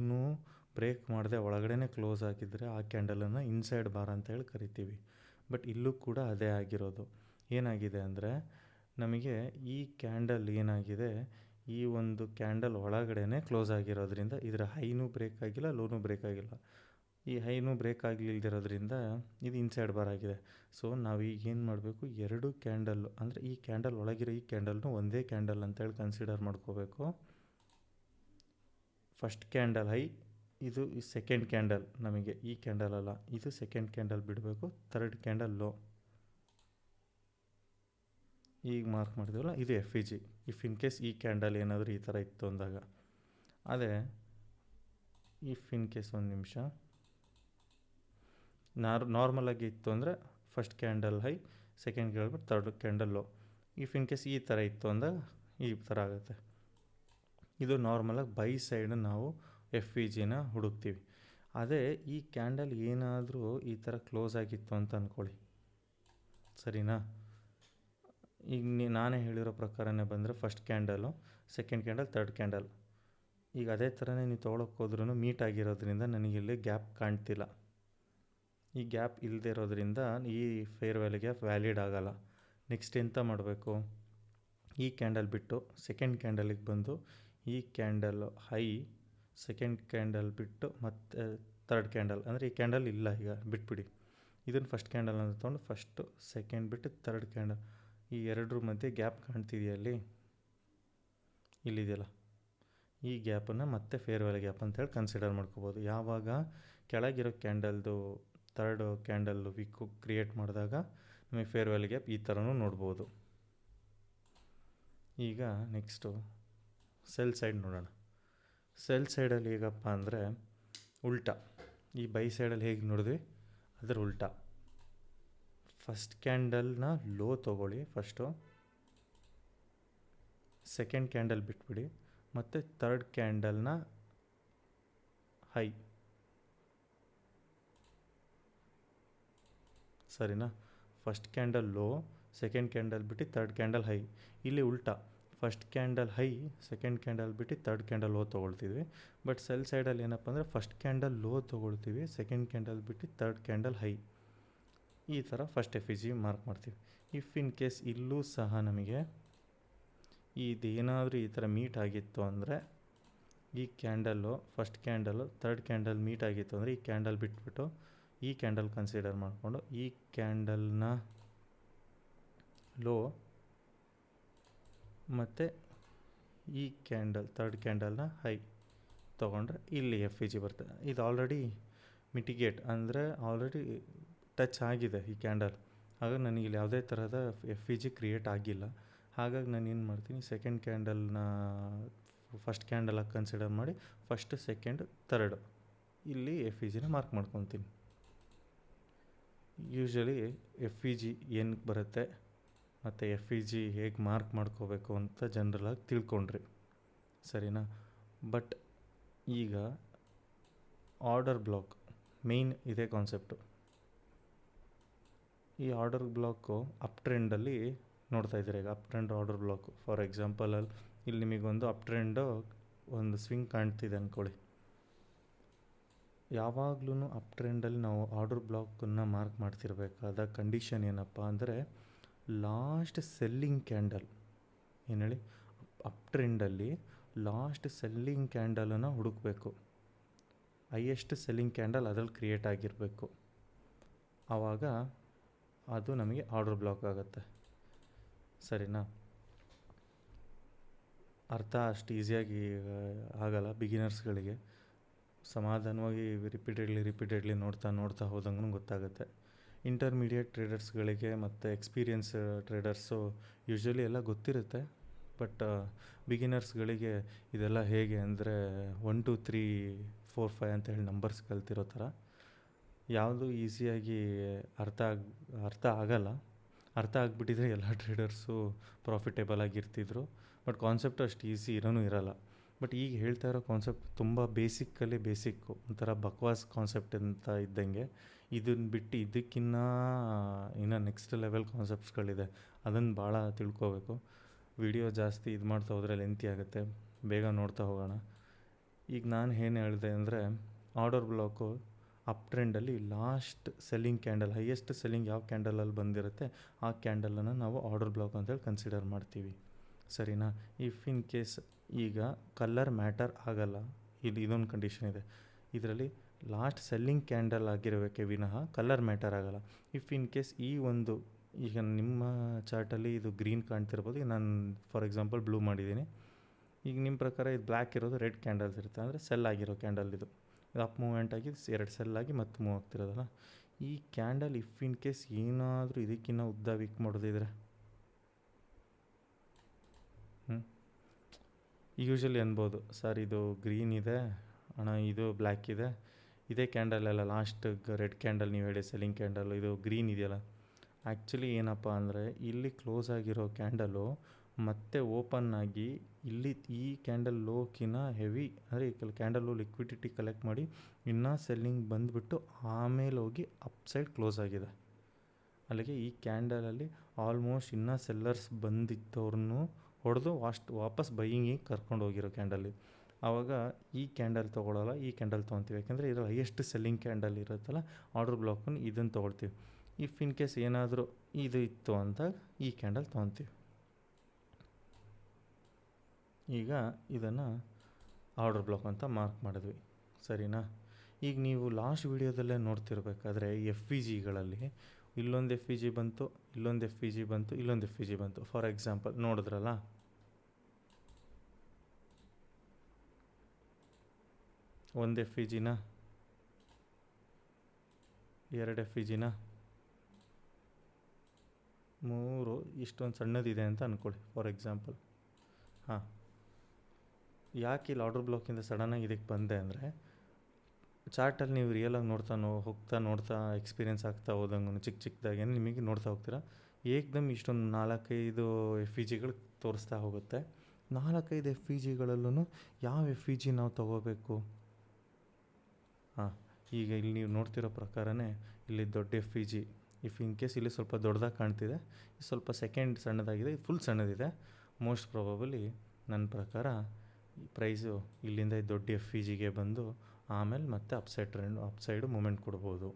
ಬ್ರೇಕ್ ಮಾಡದೆ ಒಳಗಡೆ ಕ್ಲೋಸ್ ಆಗಿದ್ದರೆ ಆ ಕ್ಯಾಂಡಲನ್ನು ಇನ್ಸೈಡ್ ಬಾರ್ ಅಂತ ಹೇಳಿ ಕರಿತೀವಿ. ಬಟ್ ಇಲ್ಲೂ ಕೂಡ ಅದೇ ಆಗಿರೋದು. ಏನಾಗಿದೆ ಅಂದರೆ ನಮಗೆ ಈ ಕ್ಯಾಂಡಲ್ ಏನಾಗಿದೆ, ಈ ಒಂದು ಕ್ಯಾಂಡಲ್ ಒಳಗಡೆ ಕ್ಲೋಸ್ ಆಗಿರೋದ್ರಿಂದ ಇದರ ಹೈನೂ ಬ್ರೇಕ್ ಆಗಿಲ್ಲ, ಲೋನೂ ಬ್ರೇಕ್ ಆಗಿಲ್ಲ. ಈ ಹೈನೂ ಬ್ರೇಕ್ ಆಗಲಿಲ್ದಿರೋದ್ರಿಂದ ಇದು ಇನ್ಸೈಡ್ ಬಾರ್ ಆಗಿದೆ. ಸೊ ನಾವೀಗ ಏನು ಮಾಡಬೇಕು, ಎರಡು ಕ್ಯಾಂಡಲ್ಲು ಅಂದರೆ ಈ ಕ್ಯಾಂಡಲ್ ಒಳಗಿರೋ ಈ ಕ್ಯಾಂಡಲ್ನು ಒಂದೇ ಕ್ಯಾಂಡಲ್ ಅಂತೇಳಿ ಕನ್ಸಿಡರ್ ಮಾಡ್ಕೋಬೇಕು. ಫಸ್ಟ್ ಕ್ಯಾಂಡಲ್ ಹೈ, ಇದು ಈ ಸೆಕೆಂಡ್ ಕ್ಯಾಂಡಲ್, ನಮಗೆ ಈ ಕ್ಯಾಂಡಲ್ ಅಲ್ಲ, ಇದು ಸೆಕೆಂಡ್ ಕ್ಯಾಂಡಲ್ ಬಿಡಬೇಕು, ಥರ್ಡ್ ಕ್ಯಾಂಡಲ್ ಲೋ. ಈಗ ಮಾರ್ಕ್ ಮಾಡಿದ್ವಲ್ಲ, ಇದು FEG. ಇಫ್ ಇನ್ ಕೇಸ್ ಈ ಕ್ಯಾಂಡಲ್ ಏನಾದರೂ ಈ ಥರ ಇತ್ತು ಅಂದಾಗ. ಅದೇ ಇಫ್ ಇನ್ ಕೇಸ್ ಒಂದು ನಿಮಿಷ ನಾರ್ಮಲಾಗಿ ಇತ್ತು ಅಂದರೆ first candle high, second candle, third candle low. If in case ಈ ಥರ ಇತ್ತು ಅಂದಾಗ ಈ ಥರ ಆಗುತ್ತೆ. ಇದು ನಾರ್ಮಲಾಗಿ ಬೈ ಸೈಡ್ ನಾವು FEGನ ಹುಡುಕ್ತೀವಿ. ಅದೇ ಈ ಕ್ಯಾಂಡಲ್ ಏನಾದರೂ ಈ ಥರ ಕ್ಲೋಸ್ ಆಗಿತ್ತು ಅಂತ ಅಂದ್ಕೊಳ್ಳಿ, ಸರಿನಾ? ಈಗ ನಾನೇ ಹೇಳಿರೋ ಪ್ರಕಾರನೇ ಬಂದರೆ first candle, second candle, third candle. ಈಗ ಅದೇ ಥರನೇ ನೀವು ತೊಗೊಳಕ್ಕೆ ಹೋದ್ರೂ ಮೀಟ್ ಆಗಿರೋದ್ರಿಂದ ನನಗಿಲ್ಲಿ ಗ್ಯಾಪ್ ಕಾಣ್ತಿಲ್ಲ. ಈ ಗ್ಯಾಪ್ ಇಲ್ಲದೆ ಇರೋದ್ರಿಂದ ಈ ಫೇರ್ ವ್ಯಾಲ್ಯೂ ಗ್ಯಾಪ್ ವ್ಯಾಲಿಡ್ ಆಗೋಲ್ಲ. ನೆಕ್ಸ್ಟ್ ಎಂತ ಮಾಡಬೇಕು, ಈ ಕ್ಯಾಂಡಲ್ ಬಿಟ್ಟು ಸೆಕೆಂಡ್ ಕ್ಯಾಂಡಲಿಗೆ ಬಂದು ಈ ಕ್ಯಾಂಡಲ್ ಹೈ, ಸೆಕೆಂಡ್ ಕ್ಯಾಂಡಲ್ ಬಿಟ್ಟು ಮತ್ತು ಥರ್ಡ್ ಕ್ಯಾಂಡಲ್, ಅಂದರೆ ಈ ಕ್ಯಾಂಡಲ್ ಇಲ್ಲ ಈಗ ಬಿಟ್ಬಿಡಿ. ಇದನ್ನು ಫಸ್ಟ್ ಕ್ಯಾಂಡಲ್ ಅಂತ ತೊಗೊಂಡು ಫಸ್ಟು ಸೆಕೆಂಡ್ ಬಿಟ್ಟು ಥರ್ಡ್ ಕ್ಯಾಂಡಲ್, ಈ ಎರಡರ ಮಧ್ಯೆ ಗ್ಯಾಪ್ ಕಾಣ್ತಿದೆಯಲ್ಲಿ, ಇಲ್ಲಿದೆಯಲ್ಲ, ಈ ಗ್ಯಾಪನ್ನು ಮತ್ತೆ ಫೇರ್ ವ್ಯಾಲ್ಯೂ ಗ್ಯಾಪ್ ಅಂತೇಳಿ ಕನ್ಸಿಡರ್ ಮಾಡ್ಕೋಬೋದು. ಯಾವಾಗ ಕೆಳಗಿರೋ ಕ್ಯಾಂಡಲ್ದು ಥರ್ಡ್ ಕ್ಯಾಂಡಲ್ಲು ವಿಕ್ಕು ಕ್ರಿಯೇಟ್ ಮಾಡಿದಾಗ ನಮಗೆ ಫೇರ್ ವ್ಯಾಲ್ಯೂ ಗ್ಯಾಪ್ ಈ ಥರನೂ ನೋಡ್ಬೋದು. ಈಗ ನೆಕ್ಸ್ಟು ಸೆಲ್ ಸೈಡ್ ನೋಡೋಣ. ಸೆಲ್ ಸೈಡಲ್ಲಿ ಹೇಗಪ್ಪ ಅಂದರೆ ಉಲ್ಟಾ, ಈ ಬೈ ಸೈಡಲ್ಲಿ ಹೇಗೆ ನೋಡಿದ್ವಿ ಅದರ ಉಲ್ಟಾ. ಫಸ್ಟ್ ಕ್ಯಾಂಡಲ್ನ ಲೋ ತೊಗೊಳ್ಳಿ ಫಸ್ಟು, ಸೆಕೆಂಡ್ ಕ್ಯಾಂಡಲ್ ಬಿಟ್ಬಿಡಿ, ಮತ್ತು ಥರ್ಡ್ ಕ್ಯಾಂಡಲ್ನ ಹೈ, ಸರಿನಾ? First candle low, second candle ಬಿಟ್ಟು ಥರ್ಡ್ ಕ್ಯಾಂಡಲ್ ಹೈ. ಇಲ್ಲಿ ಉಲ್ಟಾ, first candle high, second candle ಬಿಟ್ಟು ಥರ್ಡ್ ಕ್ಯಾಂಡಲ್ ಲೋ ತೊಗೊಳ್ತೀವಿ. ಬಟ್ ಸೆಲ್ ಸೈಡಲ್ಲಿ ಏನಪ್ಪ ಅಂದರೆ ಫಸ್ಟ್ ಕ್ಯಾಂಡಲ್ ಲೋ ತೊಗೊಳ್ತೀವಿ, ಸೆಕೆಂಡ್ ಕ್ಯಾಂಡಲ್ ಬಿಟ್ಟು ಥರ್ಡ್ ಕ್ಯಾಂಡಲ್ ಹೈ. ಈ ಥರ ಫಸ್ಟ್ FEG ಮಾರ್ಕ್ ಮಾಡ್ತೀವಿ. ಇಫ್ ಇನ್ ಕೇಸ್ ಇಲ್ಲೂ ಸಹ ನಮಗೆ ಇದೇನಾದರೂ ಈ ಥರ ಮೀಟ್ ಆಗಿತ್ತು ಅಂದರೆ, ಈ candle first candle third candle meet ಆಗಿತ್ತು ಅಂದರೆ ಈ ಕ್ಯಾಂಡಲ್ ಬಿಟ್ಬಿಟ್ಟು ಈ ಕ್ಯಾಂಡಲ್ ಕನ್ಸಿಡರ್ ಮಾಡಿಕೊಂಡು ಈ ಕ್ಯಾಂಡಲ್ನ ಲೋ ಮತ್ತು ಈ ಕ್ಯಾಂಡಲ್ ಥರ್ಡ್ ಕ್ಯಾಂಡಲ್ನ ಹೈ ತೊಗೊಂಡ್ರೆ ಇಲ್ಲಿ FEG ಬರ್ತದೆ. ಇದು ಆಲ್ರೆಡಿ ಮಿಟಿಗೇಟ್ ಅಂದರೆ ಆಲ್ರೆಡಿ ಟಚ್ ಆಗಿದೆ ಈ ಕ್ಯಾಂಡಲ್. ಹಾಗಾಗಿ ನನಗಿಲ್ಲಿ ಯಾವುದೇ ಥರದ FEG ಕ್ರಿಯೇಟ್ ಆಗಿಲ್ಲ. ಹಾಗಾಗಿ ನಾನು ಏನು ಮಾಡ್ತೀನಿ, ಸೆಕೆಂಡ್ ಕ್ಯಾಂಡಲ್ನ ಫಸ್ಟ್ ಕ್ಯಾಂಡಲಾಗಿ ಕನ್ಸಿಡರ್ ಮಾಡಿ ಫಸ್ಟ್ ಸೆಕೆಂಡ್ ಥರ್ಡ್ ಇಲ್ಲಿ FEGನ ಮಾರ್ಕ್ ಮಾಡ್ಕೊತೀನಿ. ಯೂಶ್ವಲಿ FEG ಏನಕ್ಕೆ ಬರುತ್ತೆ ಮತ್ತು FEG ಹೇಗೆ ಮಾರ್ಕ್ ಮಾಡ್ಕೋಬೇಕು ಅಂತ ಜನರಲಾಗಿ ತಿಳ್ಕೊಂಡ್ರಿ, ಸರಿನಾ? ಬಟ್ ಈಗ ಆರ್ಡರ್ ಬ್ಲಾಕ್ ಮೇಯ್ನ್ ಇದೇ ಕಾನ್ಸೆಪ್ಟು. ಈ ಆರ್ಡರ್ ಬ್ಲಾಕು ಅಪ್ ಟ್ರೆಂಡಲ್ಲಿ ನೋಡ್ತಾ ಇದ್ದೀರಾ. ಈಗ up trend order block for ಎಕ್ಸಾಂಪಲಲ್ಲಿ ಇಲ್ಲಿ ನಿಮಗೊಂದು ಅಪ್ ಟ್ರೆಂಡು ಒಂದು ಸ್ವಿಂಗ್ ಕಾಣ್ತಿದೆ ಅಂದ್ಕೊಳ್ಳಿ. ಯಾವಾಗಲೂ ಅಪ್ ಟ್ರೆಂಡಲ್ಲಿ ನಾವು ಆರ್ಡರ್ ಬ್ಲಾಕನ್ನು ಮಾರ್ಕ್ ಮಾಡ್ತಿರ್ಬೇಕಾದ ಕಂಡೀಷನ್ ಏನಪ್ಪ ಅಂದರೆ ಲಾಸ್ಟ್ ಸೆಲ್ಲಿಂಗ್ ಕ್ಯಾಂಡಲ್, ಏನು ಹೇಳಿ, ಅಪ್ ಟ್ರೆಂಡಲ್ಲಿ ಲಾಸ್ಟ್ ಸೆಲ್ಲಿಂಗ್ ಕ್ಯಾಂಡಲನ್ನು ಹುಡುಕಬೇಕು. ಹೈಯೆಸ್ಟ್ ಸೆಲ್ಲಿಂಗ್ ಕ್ಯಾಂಡಲ್ ಅದ್ರಲ್ಲಿ ಕ್ರಿಯೇಟ್ ಆಗಿರಬೇಕು. ಆವಾಗ ಅದು ನಮಗೆ ಆರ್ಡರ್ ಬ್ಲಾಕ್ ಆಗುತ್ತೆ, ಸರಿನಾ? ಅರ್ಥ ಅಷ್ಟು ಈಸಿಯಾಗಿ ಆಗಲ್ಲ ಬಿಗಿನರ್ಸ್ಗಳಿಗೆ. ಸಮಾಧಾನವಾಗಿ ರಿಪೀಟೆಡ್ಲಿ ನೋಡ್ತಾ ಹೋದಂಗೂ ಗೊತ್ತಾಗುತ್ತೆ. ಇಂಟರ್ಮೀಡಿಯೇಟ್ ಟ್ರೇಡರ್ಸ್ಗಳಿಗೆ ಮತ್ತು ಎಕ್ಸ್ಪೀರಿಯನ್ಸ್ ಟ್ರೇಡರ್ಸು ಯೂಶ್ವಲಿ ಎಲ್ಲ ಗೊತ್ತಿರುತ್ತೆ. ಬಟ್ ಬಿಗಿನರ್ಸ್ಗಳಿಗೆ ಇದೆಲ್ಲ ಹೇಗೆ ಅಂದರೆ 1 2 3 4 5 ಅಂತ ಹೇಳಿ ನಂಬರ್ಸ್ ಕಲ್ತಿರೋ ಥರ ಯಾವುದು ಈಸಿಯಾಗಿ ಅರ್ಥ ಆಗಲ್ಲ. ಅರ್ಥ ಆಗಿಬಿಟ್ಟಿದ್ರೆ ಎಲ್ಲ ಟ್ರೇಡರ್ಸು ಪ್ರಾಫಿಟೇಬಲ್ ಆಗಿರ್ತಿದ್ರು. ಬಟ್ ಕಾನ್ಸೆಪ್ಟ್ ಅಷ್ಟು ಈಸಿ ಇರಲ್ಲ. ಬಟ್ ಈಗ ಹೇಳ್ತಾ ಇರೋ ಕಾನ್ಸೆಪ್ಟ್ ತುಂಬ ಬೇಸಿಕ್ಕಲ್ಲಿ ಬೇಸಿಕ್ಕು, ಒಂಥರ ಬಕ್ವಾಸ್ ಕಾನ್ಸೆಪ್ಟ್ ಅಂತ ಇದ್ದಂಗೆ. ಇದನ್ನು ಬಿಟ್ಟು ಇದಕ್ಕಿನ್ನ ಇನ್ನೂ ನೆಕ್ಸ್ಟ್ ಲೆವೆಲ್ ಕಾನ್ಸೆಪ್ಟ್ಸ್ಗಳಿದೆ, ಅದನ್ನು ಭಾಳ ತಿಳ್ಕೊಬೇಕು. ವಿಡಿಯೋ ಜಾಸ್ತಿ ಇದು ಮಾಡ್ತಾ ಹೋದರೆ ಲೆಂತಿ ಆಗುತ್ತೆ, ಬೇಗ ನೋಡ್ತಾ ಹೋಗೋಣ. ಈಗ ನಾನು ಏನು ಹೇಳಿದೆ ಅಂದರೆ, ಆರ್ಡರ್ ಬ್ಲಾಕು ಅಪ್ ಟ್ರೆಂಡಲ್ಲಿ last selling candle, highest selling ಯಾವ ಕ್ಯಾಂಡಲಲ್ಲಿ ಬಂದಿರುತ್ತೆ ಆ ಕ್ಯಾಂಡಲನ್ನು ನಾವು ಆರ್ಡರ್ ಬ್ಲಾಕ್ ಅಂತೇಳಿ ಕನ್ಸಿಡರ್ ಮಾಡ್ತೀವಿ, ಸರಿನಾ. ಇಫ್ ಇನ್ ಕೇಸ್ ಈಗ ಕಲರ್ ಮ್ಯಾಟರ್ ಆಗಲ್ಲ, ಇಲ್ಲಿ ಇದೊಂದು ಕಂಡೀಷನ್ ಇದೆ, ಇದರಲ್ಲಿ ಲಾಸ್ಟ್ ಸೆಲ್ಲಿಂಗ್ ಕ್ಯಾಂಡಲ್ ಆಗಿರಬೇಕೆ ವಿನಃ ಕಲರ್ ಮ್ಯಾಟರ್ ಆಗಲ್ಲ. ಇಫ್ ಇನ್ ಕೇಸ್ ಈ ಒಂದು, ಈಗ ನಿಮ್ಮ ಚಾರ್ಟಲ್ಲಿ ಇದು ಗ್ರೀನ್ ಕಾಣ್ತಿರ್ಬೋದು, ಈಗ ನಾನು ಫಾರ್ ಎಕ್ಸಾಂಪಲ್ ಬ್ಲೂ ಮಾಡಿದ್ದೀನಿ. ಈಗ ನಿಮ್ಮ ಪ್ರಕಾರ ಇದು ಬ್ಲ್ಯಾಕ್ ಇರೋದು ರೆಡ್ ಕ್ಯಾಂಡಲ್ಸ್ ಇರುತ್ತೆ, ಅಂದರೆ ಸೆಲ್ ಆಗಿರೋ ಕ್ಯಾಂಡಲ್ ಇದು ಅಪ್ ಮೂವ್ಮೆಂಟ್ ಆಗಿ 2 ಸೆಲ್ ಆಗಿ ಮತ್ತೆ ಮೂವ್ ಆಗ್ತಿರೋದಲ್ಲ. ಈ ಕ್ಯಾಂಡಲ್ ಇಫ್ ಇನ್ ಕೇಸ್ ಏನಾದರೂ ಇದಕ್ಕಿಂತ ಉದ್ದ ವೀಕ್ ಮಾಡೋದಿದ್ರೆ, ಯೂಶ್ವಲಿ ಅನ್ಬೋದು, ಸರ್ ಇದು ಗ್ರೀನ್ ಇದೆ ಅಣ್ಣ, ಇದು ಬ್ಲ್ಯಾಕ್ ಇದೆ, ಇದೇ ಕ್ಯಾಂಡಲ್ ಎಲ್ಲ ಲಾಸ್ಟ್ ರೆಡ್ ಕ್ಯಾಂಡಲ್ ನೀವು ಹೇಳಿ ಸೆಲ್ಲಿಂಗ್ ಕ್ಯಾಂಡಲ್, ಇದು ಗ್ರೀನ್ ಇದೆಯಲ್ಲ. ಆ್ಯಕ್ಚುಲಿ ಏನಪ್ಪ ಅಂದರೆ, ಇಲ್ಲಿ ಕ್ಲೋಸ್ ಆಗಿರೋ ಕ್ಯಾಂಡಲು ಮತ್ತೆ ಓಪನ್ ಆಗಿ ಇಲ್ಲಿ ಈ ಕ್ಯಾಂಡಲ್ ಲೋಕಿನ ಹೆವಿ, ಅಂದರೆ ಈ ಕ್ಯಾಂಡಲ್ಲು ಲಿಕ್ವಿಡಿಟಿ ಕಲೆಕ್ಟ್ ಮಾಡಿ ಇನ್ನೂ ಸೆಲ್ಲಿಂಗ್ ಬಂದುಬಿಟ್ಟು ಆಮೇಲೆ ಹೋಗಿ ಅಪ್ ಸೈಡ್ ಕ್ಲೋಸ್ ಆಗಿದೆ. ಅಲ್ಲಿಗೆ ಈ ಕ್ಯಾಂಡಲಲ್ಲಿ ಆಲ್ಮೋಸ್ಟ್ ಇನ್ನೂ ಸೆಲ್ಲರ್ಸ್ ಬಂದಿದ್ದವ್ರನ್ನೂ ಹೊಡೆದು ವಾಪಸ್ ಬೈಯಿಂಗಿಗೆ ಕರ್ಕೊಂಡು ಹೋಗಿರೋ ಕ್ಯಾಂಡಲ್. ಆವಾಗ ಈ ಕ್ಯಾಂಡಲ್ ತೊಗೊಳ್ಳಲ್ಲ, ಈ ಕ್ಯಾಂಡಲ್ ತೊಗೊತೀವಿ, ಯಾಕೆಂದರೆ ಇದರಲ್ಲಿ ಹೈಯೆಸ್ಟ್ ಸೆಲ್ಲಿಂಗ್ ಕ್ಯಾಂಡಲ್ ಇರುತ್ತಲ್ಲ ಆರ್ಡರ್ ಬ್ಲಾಕನ್ನು, ಇದನ್ನು ತೊಗೊಳ್ತೀವಿ. ಇಫ್ ಇನ್ ಕೇಸ್ ಏನಾದರೂ ಇದು ಇತ್ತು ಅಂದಾಗ ಈ ಕ್ಯಾಂಡಲ್ ತೊಗೊತೀವಿ. ಈಗ ಇದನ್ನು ಆರ್ಡರ್ ಬ್ಲಾಕ್ ಅಂತ ಮಾರ್ಕ್ ಮಾಡಿದ್ವಿ, ಸರಿನಾ. ಈಗ ನೀವು ಲಾಸ್ಟ್ ವೀಡಿಯೋದಲ್ಲೇ ನೋಡ್ತಿರ್ಬೇಕಾದ್ರೆ ಎಫ್ ವಿ ಜಿಗಳಲ್ಲಿ ಇಲ್ಲೊಂದು ಎಫ್ ವಿ ಜಿ ಬಂತು, ಇಲ್ಲೊಂದು ಎಫ್ ವಿ ಜಿ ಬಂತು, ಇಲ್ಲೊಂದು ಎಫ್ ವಿ ಜಿ ಬಂತು. ಫಾರ್ ಎಕ್ಸಾಂಪಲ್ ನೋಡಿದ್ರಲ್ಲ, ಒಂದು ಎಫ್ ವಿ ಜಿನ, 2 ಎಫ್ ವಿ ಜಿನ, 3, ಇಷ್ಟೊಂದು ಸಣ್ಣದಿದೆ ಅಂತ ಅಂದ್ಕೊಳ್ಳಿ ಫಾರ್ ಎಕ್ಸಾಂಪಲ್. ಹಾಂ, ಯಾಕೆ ಇಲ್ಲಿ ಆರ್ಡರ್ ಬ್ಲಾಕಿಂದ ಸಡನ್ನಾಗಿ ಇದಕ್ಕೆ ಬಂದೆ ಅಂದರೆ, ಚಾರ್ಟಲ್ಲಿ ನೀವು ರಿಯಲಾಗಿ ನೋಡ್ತಾ ಎಕ್ಸ್ಪೀರಿಯೆನ್ಸ್ ಆಗ್ತಾ ಹೋದಂಗೂ ಚಿಕ್ಕದಾಗೇ ನಿಮಗೆ ನೋಡ್ತಾ ಹೋಗ್ತೀರಾ, ಏಕ್ದಮ್ ಇಷ್ಟೊಂದು 4-5 ಎಫ್ ವಿ ಜಿಗಳು ತೋರಿಸ್ತಾ ಹೋಗುತ್ತೆ. 4-5 ಎಫ್ ವಿ ಜಿಗಳಲ್ಲೂ ಯಾವ ಎಫ್ ವಿ ಜಿ ನಾವು ತೊಗೋಬೇಕು? ಹಾಂ, ಈಗ ಇಲ್ಲಿ ನೀವು ನೋಡ್ತಿರೋ ಪ್ರಕಾರನೇ ಇಲ್ಲಿ ದೊಡ್ಡ F V G, if in case ಇಲ್ಲಿ ಸ್ವಲ್ಪ ದೊಡ್ಡದಾಗಿ ಕಾಣ್ತಿದೆ, ಸ್ವಲ್ಪ ಸೆಕೆಂಡ್ ಸಣ್ಣದಾಗಿದೆ, ಇದು ಫುಲ್ ಸಣ್ಣದಿದೆ, ಮೋಸ್ಟ್ ಪ್ರಾಬಬಲಿ ನನ್ನ ಪ್ರಕಾರ ಪ್ರೈಸು ಇಲ್ಲಿಂದ ದೊಡ್ಡ ಎಫ್ ವಿ ಜಿಗೆ ಬಂದು ಆಮೇಲೆ ಮತ್ತೆ ಅಪ್ಸೈಡು ಮೂಮೆಂಟ್ ಕೊಡ್ಬೋದು.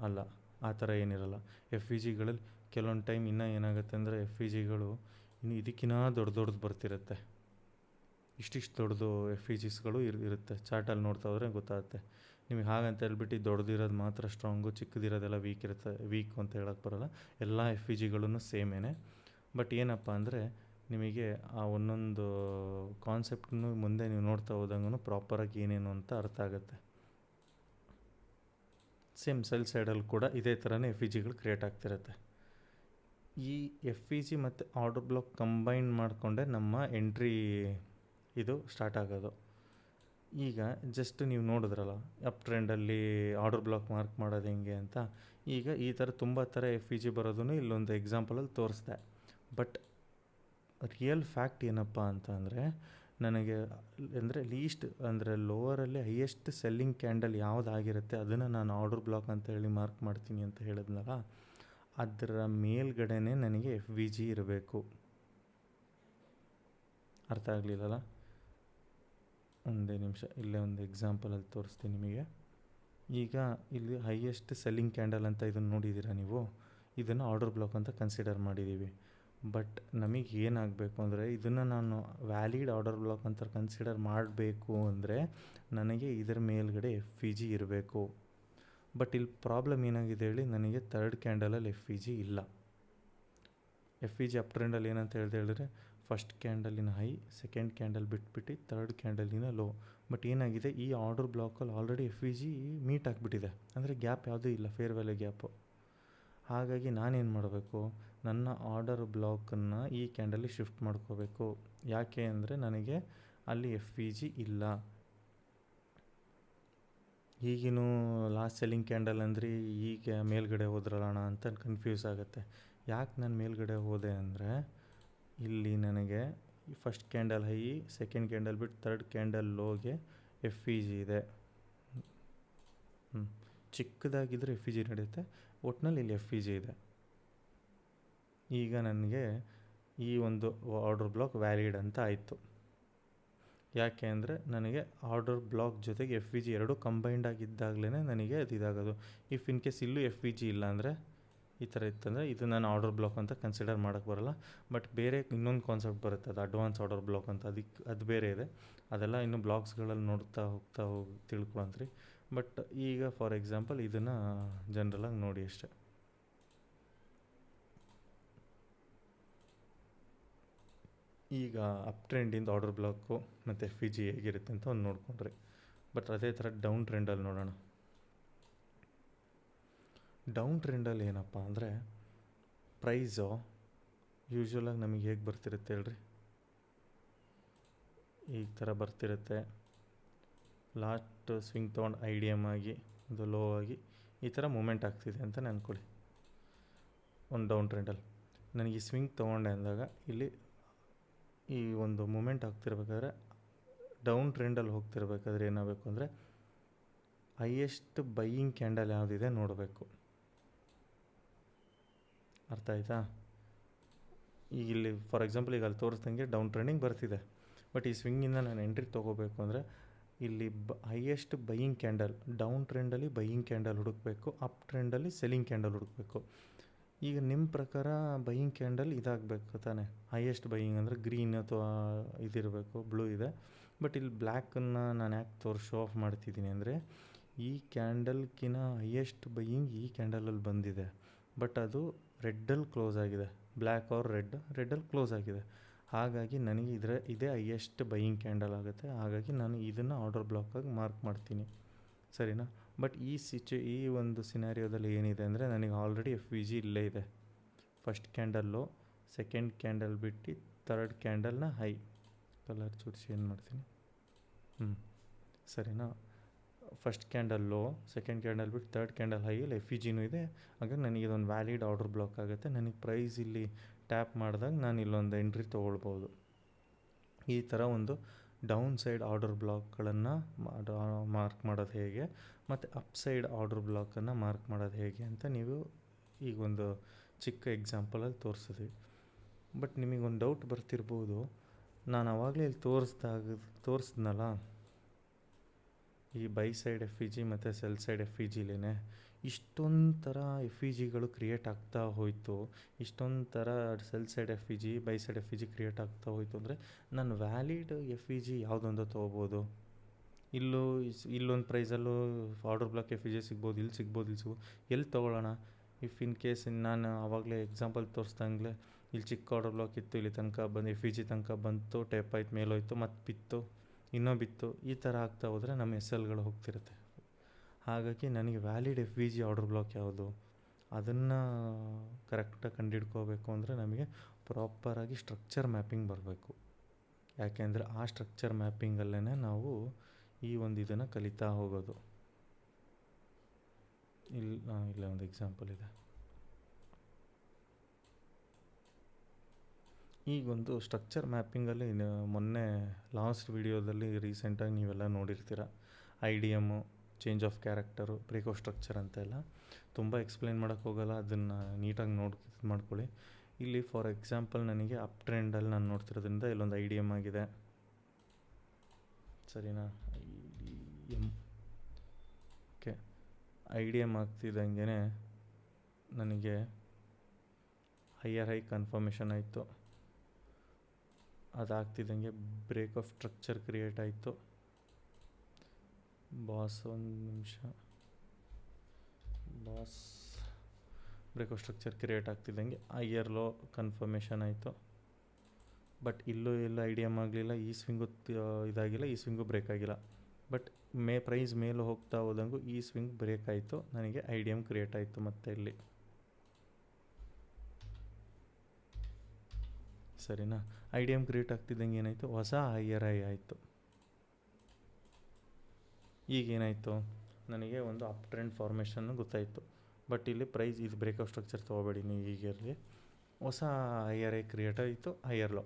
ಅಲ್ಲ, ಆ ಥರ ಏನಿರಲ್ಲ. ಎಫ್ ವಿ ಜಿಗಳಲ್ಲಿ ಕೆಲವೊಂದು ಟೈಮ್ ಇನ್ನೂ ಏನಾಗುತ್ತೆ ಅಂದರೆ, ಎಫ್ ವಿ ಜಿಗಳು ಇನ್ನು ಇದಕ್ಕಿಂತ ದೊಡ್ಡದು ಬರ್ತಿರುತ್ತೆ, ಇಷ್ಟಿಷ್ಟು ದೊಡ್ಡದು ಎಫ್ ವಿ ಜಿಸ್ಗಳು ಇರುತ್ತೆ. ಚಾರ್ಟಲ್ಲಿ ನೋಡ್ತಾ ಹೋದರೆ ಗೊತ್ತಾಗುತ್ತೆ ನಿಮಗೆ. ಹಾಗಂತ ಹೇಳ್ಬಿಟ್ಟು ದೊಡ್ಡದಿರೋದು ಮಾತ್ರ ಸ್ಟ್ರಾಂಗು, ಚಿಕ್ಕದಿರೋದೆಲ್ಲ ವೀಕ್ ಅಂತ ಹೇಳೋಕ್ಕೆ ಬರೋಲ್ಲ. ಎಲ್ಲ ಎಫ್ ವಿ ಜಿಗಳೂ ಸೇಮೇನೆ. ಬಟ್ ಏನಪ್ಪ ಅಂದರೆ, ನಿಮಗೆ ಆ ಒಂದೊಂದು ಕಾನ್ಸೆಪ್ಟನ್ನು ಮುಂದೆ ನೀವು ನೋಡ್ತಾ ಹೋದಂಗೂ ಪ್ರಾಪರಾಗಿ ಏನೇನು ಅಂತ ಅರ್ಥ ಆಗುತ್ತೆ. ಸೇಮ್ ಸೆಲ್ ಸೈಡಲ್ಲಿ ಕೂಡ ಇದೇ ಥರನೇ ಎಫ್ ವಿ ಜಿಗಳು ಕ್ರಿಯೇಟ್ ಆಗ್ತಿರುತ್ತೆ. ಈ ಎಫ್ ವಿ ಜಿ ಮತ್ತು ಆರ್ಡರ್ ಬ್ಲಾಕ್ ಕಂಬೈನ್ ಮಾಡಿಕೊಂಡೆ ನಮ್ಮ ಎಂಟ್ರಿ ಇದು ಸ್ಟಾರ್ಟ್ ಆಗೋದು. ಈಗ ಜಸ್ಟ್ ನೀವು ನೋಡಿದ್ರಲ್ಲ ಅಪ್ ಟ್ರೆಂಡಲ್ಲಿ ಆರ್ಡರ್ ಬ್ಲಾಕ್ ಮಾರ್ಕ್ ಮಾಡೋದು ಹೆಂಗೆ ಅಂತ. ಈಗ ಈ ಥರ ತುಂಬ ಥರ ಎಫ್ ವಿ ಜಿ ಬರೋದನ್ನು ಇಲ್ಲೊಂದು ಎಕ್ಸಾಂಪಲಲ್ಲಿ ತೋರಿಸ್ದೆ. ಬಟ್ ರಿಯಲ್ ಫ್ಯಾಕ್ಟ್ ಏನಪ್ಪ ಅಂತ ಅಂದರೆ, ನನಗೆ ಅಂದರೆ ಲೋವರಲ್ಲಿ ಹೈಯೆಸ್ಟ್ ಸೆಲ್ಲಿಂಗ್ ಕ್ಯಾಂಡಲ್ ಯಾವುದಾಗಿರುತ್ತೆ ಅದನ್ನು ನಾನು ಆರ್ಡರ್ ಬ್ಲಾಕ್ ಅಂತ ಹೇಳಿ ಮಾರ್ಕ್ ಮಾಡ್ತೀನಿ ಅಂತ ಹೇಳಿದ್ನಲ್ಲ, ಅದರ ಮೇಲ್ಗಡೆನೇ ನನಗೆ ಎಫ್ ವಿ ಜಿ ಇರಬೇಕು. ಅರ್ಥ ಆಗಲಿಲ್ಲಲ್ಲ? ಒಂದೇ ನಿಮಿಷ, ಇಲ್ಲೇ ಒಂದು ಎಕ್ಸಾಂಪಲಲ್ಲಿ ತೋರಿಸ್ತೀನಿ ನಿಮಗೆ. ಈಗ ಇಲ್ಲಿ ಹೈಯೆಸ್ಟ್ ಸೆಲ್ಲಿಂಗ್ ಕ್ಯಾಂಡಲ್ ಅಂತ ಇದನ್ನು ನೋಡಿದ್ದೀರಾ ನೀವು, ಇದನ್ನು ಆರ್ಡರ್ ಬ್ಲಾಕ್ ಅಂತ ಕನ್ಸಿಡರ್ ಮಾಡಿದ್ದೀವಿ. ಬಟ್ ನಮಗೆ ಏನಾಗಬೇಕು ಅಂದರೆ, ಇದನ್ನು ನಾನು ವ್ಯಾಲಿಡ್ ಆರ್ಡರ್ ಬ್ಲಾಕ್ ಅಂತ ಕನ್ಸಿಡರ್ ಮಾಡಬೇಕು ಅಂದರೆ ನನಗೆ ಇದರ ಮೇಲ್ಗಡೆ ಎಫ್ ವಿ ಜಿ ಇರಬೇಕು. ಬಟ್ ಇಲ್ಲಿ ಪ್ರಾಬ್ಲಮ್ ಏನಾಗಿದೆ ಹೇಳಿ, ನನಗೆ 3rd ಕ್ಯಾಂಡಲಲ್ಲಿ ಎಫ್ ವಿ ಜಿ ಇಲ್ಲ. ಎಫ್ ವಿ ಜಿ ಅಪ್ ಟ್ರೆಂಡಲ್ಲಿ ಏನಂತ ಹೇಳಿದ್ರೆ, ಫಸ್ಟ್ ಕ್ಯಾಂಡಲಿನ ಹೈ, ಸೆಕೆಂಡ್ ಕ್ಯಾಂಡಲ್ ಬಿಟ್ಬಿಟ್ಟು 3rd ಕ್ಯಾಂಡಲಿನ ಲೋ. ಬಟ್ ಏನಾಗಿದೆ, ಈ ಆರ್ಡರ್ ಬ್ಲಾಕಲ್ಲಿ already F V G meet ಆಗಿಬಿಟ್ಟಿದೆ, ಅಂದರೆ ಗ್ಯಾಪ್ ಯಾವುದೂ ಇಲ್ಲ, ಫೇರ್ ವ್ಯಾಲ್ಯೂ ಗ್ಯಾಪು. ಹಾಗಾಗಿ ನಾನೇನು ಮಾಡಬೇಕು, ನನ್ನ ಆರ್ಡರ್ ಬ್ಲಾಕನ್ನು ಈ ಕ್ಯಾಂಡಲಿಗೆ ಶಿಫ್ಟ್ ಮಾಡ್ಕೋಬೇಕು. ಯಾಕೆ ಅಂದರೆ ನನಗೆ ಅಲ್ಲಿ ಎಫ್ ವಿ ಜಿ ಇಲ್ಲ. ಈಗಿನೂ ಲಾಸ್ಟ್ ಸೆಲ್ಲಿಂಗ್ ಕ್ಯಾಂಡಲ್ ಅಂದರೆ ಈಗ ಮೇಲ್ಗಡೆ ಹೋದ್ರಲ್ಲಣ್ಣ ಅಂತ ಕನ್ಫ್ಯೂಸ್ ಆಗುತ್ತೆ. ಯಾಕೆ ನಾನು ಮೇಲ್ಗಡೆ ಹೋದೆ ಅಂದರೆ, ಇಲ್ಲಿ ನನಗೆ first candle high, second candle ಬಿಟ್ಟು ಥರ್ಡ್ ಕ್ಯಾಂಡಲ್ ಲೋಗೆ ಎಫ್ ಇ ಜಿ ಇದೆ. ಚಿಕ್ಕದಾಗಿದ್ದರೆ ಎಫ್ ಇ ಜಿ ನಡೆಯುತ್ತೆ, ಒಟ್ಟಿನಲ್ಲಿ ಇಲ್ಲಿ ಎಫ್ ಇ ಜಿ ಇದೆ. ಈಗ ನನಗೆ ಈ ಒಂದು ಆರ್ಡರ್ ಬ್ಲಾಕ್ ವ್ಯಾಲಿಡ್ ಅಂತ ಆಯಿತು. ಯಾಕೆ ಅಂದರೆ ನನಗೆ ಆರ್ಡರ್ ಬ್ಲಾಕ್ ಜೊತೆಗೆ ಎಫ್ ಇ ಜಿ ಎರಡು ಕಂಬೈಂಡ್ ಆಗಿದ್ದಾಗಲೇ ನನಗೆ ಅದು ಇದಾಗೋದು. ಇಫ್ ಇನ್ ಕೇಸ್ ಇಲ್ಲೂ ಎಫ್ ಇ ಜಿ ಇಲ್ಲ ಅಂದರೆ, ಈ ಥರ ಇತ್ತಂದರೆ ಇದು ನಾನು ಆರ್ಡರ್ ಬ್ಲಾಕ್ ಅಂತ ಕನ್ಸಿಡರ್ ಮಾಡೋಕ್ಕೆ ಬರೋಲ್ಲ. ಬಟ್ ಬೇರೆ ಇನ್ನೊಂದು ಕಾನ್ಸೆಪ್ಟ್ ಬರುತ್ತೆ, ಅದು ಅಡ್ವಾನ್ಸ್ ಆರ್ಡರ್ ಬ್ಲಾಕ್ ಅಂತ, ಅದು ಬೇರೆ ಇದೆ. ಅದೆಲ್ಲ ಇನ್ನು ಬ್ಲಾಗ್ಸ್ಗಳಲ್ಲಿ ನೋಡ್ತಾ ಹೋಗಿ ತಿಳ್ಕೊಳಂತ್ರಿ. ಬಟ್ ಈಗ ಫಾರ್ ಎಕ್ಸಾಂಪಲ್ ಇದನ್ನು ಜನರಲಾಗಿ ನೋಡಿ ಅಷ್ಟೆ. ಈಗ ಅಪ್ ಟ್ರೆಂಡಿಂದ ಆರ್ಡರ್ ಬ್ಲಾಕು ಮತ್ತು ಎಫ್ ಇ ಜಿ ಹೇಗಿರುತ್ತೆ ಅಂತ ಒಂದು ನೋಡಿಕೊಂಡ್ರಿ. ಬಟ್ ಅದೇ ಥರ ಡೌನ್ ಟ್ರೆಂಡಲ್ಲಿ ನೋಡೋಣ. ಡೌನ್ ಟ್ರೆಂಡಲ್ಲಿ ಏನಪ್ಪ ಅಂದರೆ ಪ್ರೈಸು ಯೂಶ್ವಲಾಗಿ ನಮಗೆ ಹೇಗೆ ಬರ್ತಿರುತ್ತೆ ಹೇಳ್ರಿ, ಈ ಥರ ಬರ್ತಿರುತ್ತೆ. ಲಾಸ್ಟ್ ಸ್ವಿಂಗ್ ತೊಗೊಂಡು ಐ ಡಿ ಎಮ್ ಆಗಿ ಅದು ಲೋ ಆಗಿ ಈ ಥರ ಮೂಮೆಂಟ್ ಆಗ್ತಿದೆ ಅಂತ ಅಂದ್ಕೊಳ್ಳಿ. ಒಂದು ಡೌನ್ ಟ್ರೆಂಡಲ್ಲಿ ನನಗೆ ಈ ಸ್ವಿಂಗ್ ತೊಗೊಂಡೆ ಅಂದಾಗ ಇಲ್ಲಿ ಈ ಒಂದು ಮೂಮೆಂಟ್ ಆಗ್ತಿರ್ಬೇಕಾದ್ರೆ, ಡೌನ್ ಟ್ರೆಂಡಲ್ಲಿ ಹೋಗ್ತಿರ್ಬೇಕಾದ್ರೆ ಏನಾಗಬೇಕು ಅಂದರೆ ಹೈಯೆಸ್ಟ್ ಬೈಯಿಂಗ್ ಕ್ಯಾಂಡಲ್ ಯಾವುದಿದೆ ನೋಡಬೇಕು. ಅರ್ಥ ಆಯಿತಾ? ಈಗ ಇಲ್ಲಿ ಫಾರ್ ಎಕ್ಸಾಂಪಲ್ ಈಗ ಅಲ್ಲಿ ತೋರಿಸ್ದಂಗೆ ಡೌನ್ ಟ್ರೆಂಡಿಂಗ್ ಬರ್ತಿದೆ. ಬಟ್ ಈ ಸ್ವಿಂಗಿಂದ ನಾನು ಎಂಟ್ರಿ ತೊಗೋಬೇಕು ಅಂದರೆ ಇಲ್ಲಿ ಹೈಯೆಸ್ಟ್ ಬೈಯಿಂಗ್ ಕ್ಯಾಂಡಲ್, ಡೌನ್ ಟ್ರೆಂಡಲ್ಲಿ ಬೈಯಿಂಗ್ ಕ್ಯಾಂಡಲ್ ಹುಡುಕಬೇಕು, ಅಪ್ ಟ್ರೆಂಡಲ್ಲಿ ಸೆಲ್ಲಿಂಗ್ ಕ್ಯಾಂಡಲ್ ಹುಡುಕಬೇಕು. ಈಗ ನಿಮ್ಮ ಪ್ರಕಾರ ಬೈಯಿಂಗ್ ಕ್ಯಾಂಡಲ್ ಇದಾಗಬೇಕು ತಾನೆ, ಹೈಯೆಸ್ಟ್ ಬೈಯಿಂಗ್ ಅಂದರೆ ಗ್ರೀನ್ ಅಥವಾ ಇದಿರಬೇಕು, ಬ್ಲೂ ಇದೆ. ಬಟ್ ಇಲ್ಲಿ ಬ್ಲ್ಯಾಕನ್ನು ನಾನು ಯಾಕೆ ಶೋ ಆಫ್ ಮಾಡ್ತಿದ್ದೀನಿ ಅಂದರೆ ಈ ಕ್ಯಾಂಡಲ್ಕಿನ ಹೈಯೆಸ್ಟ್ ಬೈಯಿಂಗ್ ಈ ಕ್ಯಾಂಡಲಲ್ಲಿ ಬಂದಿದೆ. ಬಟ್ ಅದು ರೆಡ್ಡಲ್ಲಿ ಕ್ಲೋಸ್ ಆಗಿದೆ, ಬ್ಲ್ಯಾಕ್ ಆರ್ ರೆಡ್ಡಲ್ಲಿ ಕ್ಲೋಸ್ ಆಗಿದೆ. ಹಾಗಾಗಿ ನನಗೆ ಇದೇ ಹೈಯೆಸ್ಟ್ ಬೈಯಿಂಗ್ ಕ್ಯಾಂಡಲ್ ಆಗುತ್ತೆ. ಹಾಗಾಗಿ ನಾನು ಇದನ್ನು ಆರ್ಡರ್ ಬ್ಲಾಕಾಗಿ ಮಾರ್ಕ್ ಮಾಡ್ತೀನಿ, ಸರಿನಾ? ಬಟ್ ಈ ಒಂದು ಸಿನಾರಿಯೋದಲ್ಲಿ ಏನಿದೆ ಅಂದರೆ ನನಗೆ ಆಲ್ರೆಡಿ ಎಫ್ ವಿ ಜಿ ಇಲ್ಲೇ ಇದೆ. ಫಸ್ಟ್ ಕ್ಯಾಂಡಲ್ಲು, ಸೆಕೆಂಡ್ ಕ್ಯಾಂಡಲ್ ಬಿಟ್ಟು ಥರ್ಡ್ ಕ್ಯಾಂಡಲ್ನ ಹೈ ಕಲರ್ ಚೂರು ಚೇಂಜ್ ಮಾಡ್ತೀನಿ. ಸರಿನಾ? First candle low, second candle ಬಿಟ್ಟು ಥರ್ಡ್ ಕ್ಯಾಂಡಲ್ ಹೈಯಲ್ಲಿ ಎಫ್ ಇ ಜಿನೂ ಇದೆ. ಹಾಗಾಗಿ ನನಗೆ ಇದೊಂದು ವ್ಯಾಲಿಡ್ ಆರ್ಡರ್ ಬ್ಲಾಕ್ ಆಗುತ್ತೆ. ನನಗೆ ಪ್ರೈಸ್ ಇಲ್ಲಿ ಟ್ಯಾಪ್ ಮಾಡಿದಾಗ ನಾನು ಇಲ್ಲೊಂದು ಎಂಟ್ರಿ ತೊಗೊಳ್ಬೋದು. ಈ ಥರ ಒಂದು ಡೌನ್ ಸೈಡ್ ಆರ್ಡರ್ ಬ್ಲಾಕ್ಗಳನ್ನು ಮಾರ್ಕ್ ಮಾಡೋದು ಹೇಗೆ ಮತ್ತು ಅಪ್ ಸೈಡ್ ಆರ್ಡರ್ ಬ್ಲಾಕನ್ನು ಮಾರ್ಕ್ ಮಾಡೋದು ಹೇಗೆ ಅಂತ ನೀವು ಈಗೊಂದು ಚಿಕ್ಕ ಎಕ್ಸಾಂಪಲಲ್ಲಿ ತೋರಿಸಿದ್ವಿ. ಬಟ್ ನಿಮಗೊಂದು ಡೌಟ್ ಬರ್ತಿರ್ಬೋದು, ನಾನು ಆವಾಗಲೇ ಇಲ್ಲಿ ತೋರಿಸ್ದ್ನಲ್ಲ ಈ by side F E G ಮತ್ತು ಸೆಲ್ ಸೈಡ್ ಎಫ್ ಇ ಜಿಲೇನೆ ಇಷ್ಟೊಂದು ಥರ ಎಫ್ ಇ ಜಿಗಳು ಕ್ರಿಯೇಟ್ ಆಗ್ತಾ ಹೋಯಿತು, ಇಷ್ಟೊಂದು ಥರ cell side F E G, by side F E G create ಆಗ್ತಾ ಹೋಯಿತು ಅಂದರೆ ನಾನು ವ್ಯಾಲಿಡ್ ಎಫ್ ಇ ಜಿ ಯಾವುದೊಂದು ತೊಗೋಬೋದು. ಇಲ್ಲೊಂದು ಪ್ರೈಸಲ್ಲೂ order block F E G ಸಿಗ್ಬೋದು, ಇಲ್ಲಿ ಸಿಗ್ಬೋದು. ಎಲ್ಲಿ ತೊಗೊಳ್ಳೋಣ? ಇಫ್ ಇನ್ ಕೇಸ್ ನಾನು ಆವಾಗಲೇ ಎಕ್ಸಾಂಪಲ್ ತೋರಿಸ್ದಂಗೆ ಇಲ್ಲಿ ಚಿಕ್ಕ ಆರ್ಡರ್ ಬ್ಲಾಕ್ ಇತ್ತು, ಇಲ್ಲಿ ತನಕ ಬಂದು ಎಫ್ ಇ ಜಿ ತನಕ ಬಂತು, ಟೇಪ್ ಆಯ್ತು, ಮೇಲೋಯ್ತು, ಮತ್ತು ಬಿತ್ತು, ಇನ್ನೂ ಬಿತ್ತು, ಈ ಥರ ಆಗ್ತಾ ಹೋದರೆ ನಮ್ಮ ಎಸ್ ಎಲ್ಗಳು ಹೋಗ್ತಿರುತ್ತೆ. ಹಾಗಾಗಿ ನನಗೆ valid F V G order block ಯಾವುದು ಅದನ್ನು ಕರೆಕ್ಟಾಗಿ ಕಂಡುಹಿಡ್ಕೋಬೇಕು ಅಂದರೆ ನಮಗೆ ಪ್ರಾಪರಾಗಿ ಸ್ಟ್ರಕ್ಚರ್ ಮ್ಯಾಪಿಂಗ್ ಬರಬೇಕು. ಯಾಕೆಂದರೆ ಆ ಸ್ಟ್ರಕ್ಚರ್ ಮ್ಯಾಪಿಂಗಲ್ಲೇ ನಾವು ಈ ಒಂದು ಇದನ್ನು ಕಲಿತಾ ಹೋಗೋದು. ಇಲ್ಲೇ ಒಂದು ಎಕ್ಸಾಂಪಲ್ ಇದೆ. ಈಗೊಂದು ಸ್ಟ್ರಕ್ಚರ್ ಮ್ಯಾಪಿಂಗಲ್ಲಿ ಮೊನ್ನೆ ಲಾಸ್ಟ್ ವಿಡಿಯೋದಲ್ಲಿ ರೀಸೆಂಟಾಗಿ ನೀವೆಲ್ಲ ನೋಡಿರ್ತೀರ. I D M, change of character, break of structure ಅಂತೆಲ್ಲ ತುಂಬ ಎಕ್ಸ್ಪ್ಲೈನ್ ಮಾಡೋಕ್ಕೆ ಹೋಗೋಲ್ಲ, ಅದನ್ನು ನೀಟಾಗಿ ಮಾಡ್ಕೊಳ್ಳಿ. ಇಲ್ಲಿ ಫಾರ್ ಎಕ್ಸಾಂಪಲ್ ನನಗೆ ಅಪ್ ಟ್ರೆಂಡಲ್ಲಿ ನಾನು ನೋಡ್ತಿರೋದ್ರಿಂದ ಇಲ್ಲೊಂದು ಐ ಡಿ ಎಮ್ ಆಗಿದೆ, ಸರಿನಾ? ಓಕೆ, ಐ ಡಿ ಎಮ್ ಆಗ್ತಿದ್ದಂಗೆ ನನಗೆ ಹೈಯರ್ ಹೈ ಕನ್ಫರ್ಮೇಷನ್ ಆಯಿತು. ಅದಾಗ್ತಿದ್ದಂಗೆ ಬ್ರೇಕ್ ಆಫ್ ಸ್ಟ್ರಕ್ಚರ್ ಕ್ರಿಯೇಟ್ ಆಯಿತು. ಒಂದು ನಿಮಿಷ, ಬ್ರೇಕ್ ಆಫ್ ಸ್ಟ್ರಕ್ಚರ್ ಕ್ರಿಯೇಟ್ ಆಗ್ತಿದ್ದಂಗೆ ಹೈಯರ್ ಲೋ ಕನ್ಫರ್ಮೇಷನ್ ಆಯಿತು. ಬಟ್ ಇಲ್ಲೂ ಎಲ್ಲ ಐ ಡಿ ಎಮ್ ಆಗಲಿಲ್ಲ, ಈ ಸ್ವಿಂಗು ಇದಾಗಿಲ್ಲ, ಈ ಸ್ವಿಂಗು ಬ್ರೇಕ್ ಆಗಿಲ್ಲ. ಬಟ್ ಪ್ರೈಸ್ ಮೇಲೆ ಹೋಗ್ತಾ ಹೋದಂಗೂ ಈ ಸ್ವಿಂಗ್ ಬ್ರೇಕ್ ಆಯಿತು, ನನಗೆ ಐ ಡಿ ಎಮ್ ಕ್ರಿಯೇಟ್ ಆಯಿತು. ಮತ್ತು ಇಲ್ಲಿ ಸರಿನಾ, ಐ ಡಿ ಎಮ್ ಕ್ರಿಯೇಟ್ ಆಗ್ತಿದ್ದಂಗೆ ಏನಾಯಿತು, ಹೊಸ ಹೈಯರ್ ಹೈ ಆಯಿತು. ಈಗೇನಾಯಿತು, ನನಗೆ ಒಂದು ಅಪ್ ಟ್ರೆಂಡ್ ಫಾರ್ಮೇಷನ್ನು ಗೊತ್ತಾಯಿತು. ಬಟ್ ಇಲ್ಲಿ ಪ್ರೈಸ್ ಇದು ಬ್ರೇಕ್ ಆಫ್ ಸ್ಟ್ರಕ್ಚರ್ ತೊಗೋಬೇಡಿ ನೀವು ಈಗಿರಲಿ. ಹೊಸ ಹೈಯರ್ ಐ ಕ್ರಿಯೇಟ್ ಆಯಿತು, ಹೈಯರ್ ಲೋ.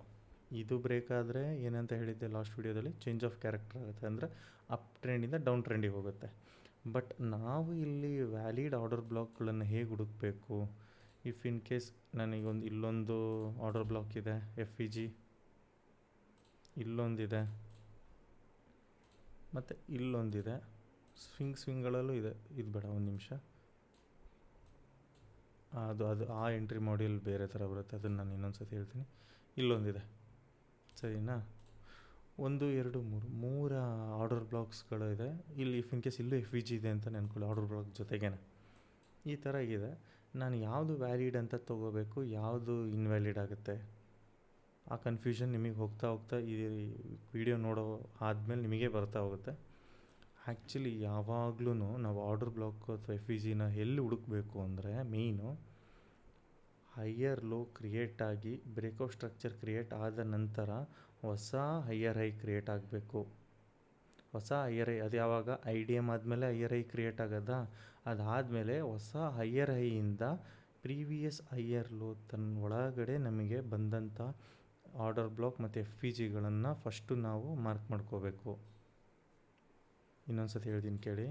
ಇದು ಬ್ರೇಕ್ ಆದರೆ ಏನಂತ ಹೇಳಿದ್ದೆ ಲಾಸ್ಟ್ ವೀಡಿಯೋದಲ್ಲಿ, ಚೇಂಜ್ ಆಫ್ ಕ್ಯಾರೆಕ್ಟರ್ ಆಗುತ್ತೆ, ಅಂದರೆ ಅಪ್ ಟ್ರೆಂಡಿಂದ ಡೌನ್ ಟ್ರೆಂಡಿಗೆ ಹೋಗುತ್ತೆ. ಬಟ್ ನಾವು ಇಲ್ಲಿ ವ್ಯಾಲಿಡ್ ಆರ್ಡರ್ ಬ್ಲಾಕ್ಗಳನ್ನು ಹೇಗೆ ಹುಡುಕಬೇಕು? ಇಫ್ ಇನ್ ಕೇಸ್ ನನಗೊಂದು ಇಲ್ಲೊಂದು ಆರ್ಡರ್ ಬ್ಲಾಕ್ ಇದೆ, ಎಫ್ ಇ ಜಿ ಇಲ್ಲೊಂದಿದೆ ಮತ್ತು ಇಲ್ಲೊಂದಿದೆ, ಸ್ವಿಂಗ್ಗಳಲ್ಲೂ ಇದೆ. ಇದು ಬೇಡ, ಒಂದು ನಿಮಿಷ, ಅದು ಆ ಎಂಟ್ರಿ ಮಾಡ್ಯೂಲ್ ಬೇರೆ ಥರ ಬರುತ್ತೆ, ಅದನ್ನು ನಾನು ಇನ್ನೊಂದು ಸತಿ ಹೇಳ್ತೀನಿ. ಇಲ್ಲೊಂದಿದೆ, ಸರಿನಾ? 1 2 3 ಆರ್ಡರ್ ಬ್ಲಾಕ್ಸ್ಗಳು ಇದೆ ಇಲ್ಲಿ. ಇಫ್ ಇನ್ ಕೇಸ್ ಇಲ್ಲೂ ಎಫ್ ಇ ಜಿ ಇದೆ ಅಂತ ನೆನ್ಕೊಳ್ಳಿ, ಆರ್ಡರ್ ಬ್ಲಾಕ್ ಜೊತೆಗೇನೆ ಈ ಥರ ಇದೆ. ನಾನು ಯಾವುದು ವ್ಯಾಲಿಡ್ ಅಂತ ತೊಗೋಬೇಕು, ಯಾವುದು ಇನ್ವ್ಯಾಲಿಡ್ ಆಗುತ್ತೆ, ಆ ಕನ್ಫ್ಯೂಷನ್ ನಿಮಗೆ ಹೋಗ್ತಾ ಹೋಗ್ತಾ ಈ ವಿಡಿಯೋ ನೋಡೋ ಆದಮೇಲೆ ನಿಮಗೆ ಬರ್ತಾ ಹೋಗುತ್ತೆ. ಆ್ಯಕ್ಚುಲಿ ಯಾವಾಗಲೂ ನಾವು ಆರ್ಡರ್ ಬ್ಲಾಕ್ ಅಥವಾ ಎಫ್ ಇ ಜಿನ ಎಲ್ಲಿ ಹುಡುಕಬೇಕು ಅಂದರೆ, ಮೇಯ್ನು ಹೈಯರ್ ಲೋ ಕ್ರಿಯೇಟ್ ಆಗಿ ಬ್ರೇಕ್ಔಟ್ ಸ್ಟ್ರಕ್ಚರ್ ಕ್ರಿಯೇಟ್ ಆದ ನಂತರ ಹೊಸ ಹೈಯರ್ ಹೈ ಕ್ರಿಯೇಟ್ ಆಗಬೇಕು. ಹೊಸ ಹೈಯರ್ ಐ ಅದು ಯಾವಾಗ? ಐ ಡಿ ಎಮ್ ಆದಮೇಲೆ ಹೈಯರ್ ಐ ಕ್ರಿಯೇಟ್ ಆಗೋದಾ? ಅದಾದಮೇಲೆ ಹೊಸ ಹೈಯರ್ ಹೈಯಿಂದ ಪ್ರೀವಿಯಸ್ ಹೈಯರ್ ಲೋ ತನ್ನ ಒಳಗಡೆ ನಮಗೆ ಬಂದಂಥ ಆರ್ಡರ್ ಬ್ಲಾಕ್ ಮತ್ತು ಎಫ್ ಇ ಜಿಗಳನ್ನು ಫಸ್ಟು ನಾವು ಮಾರ್ಕ್ ಮಾಡ್ಕೋಬೇಕು. ಇನ್ನೊಂದು ಸತಿ ಹೇಳ್ತೀನಿ ಕೇಳಿ.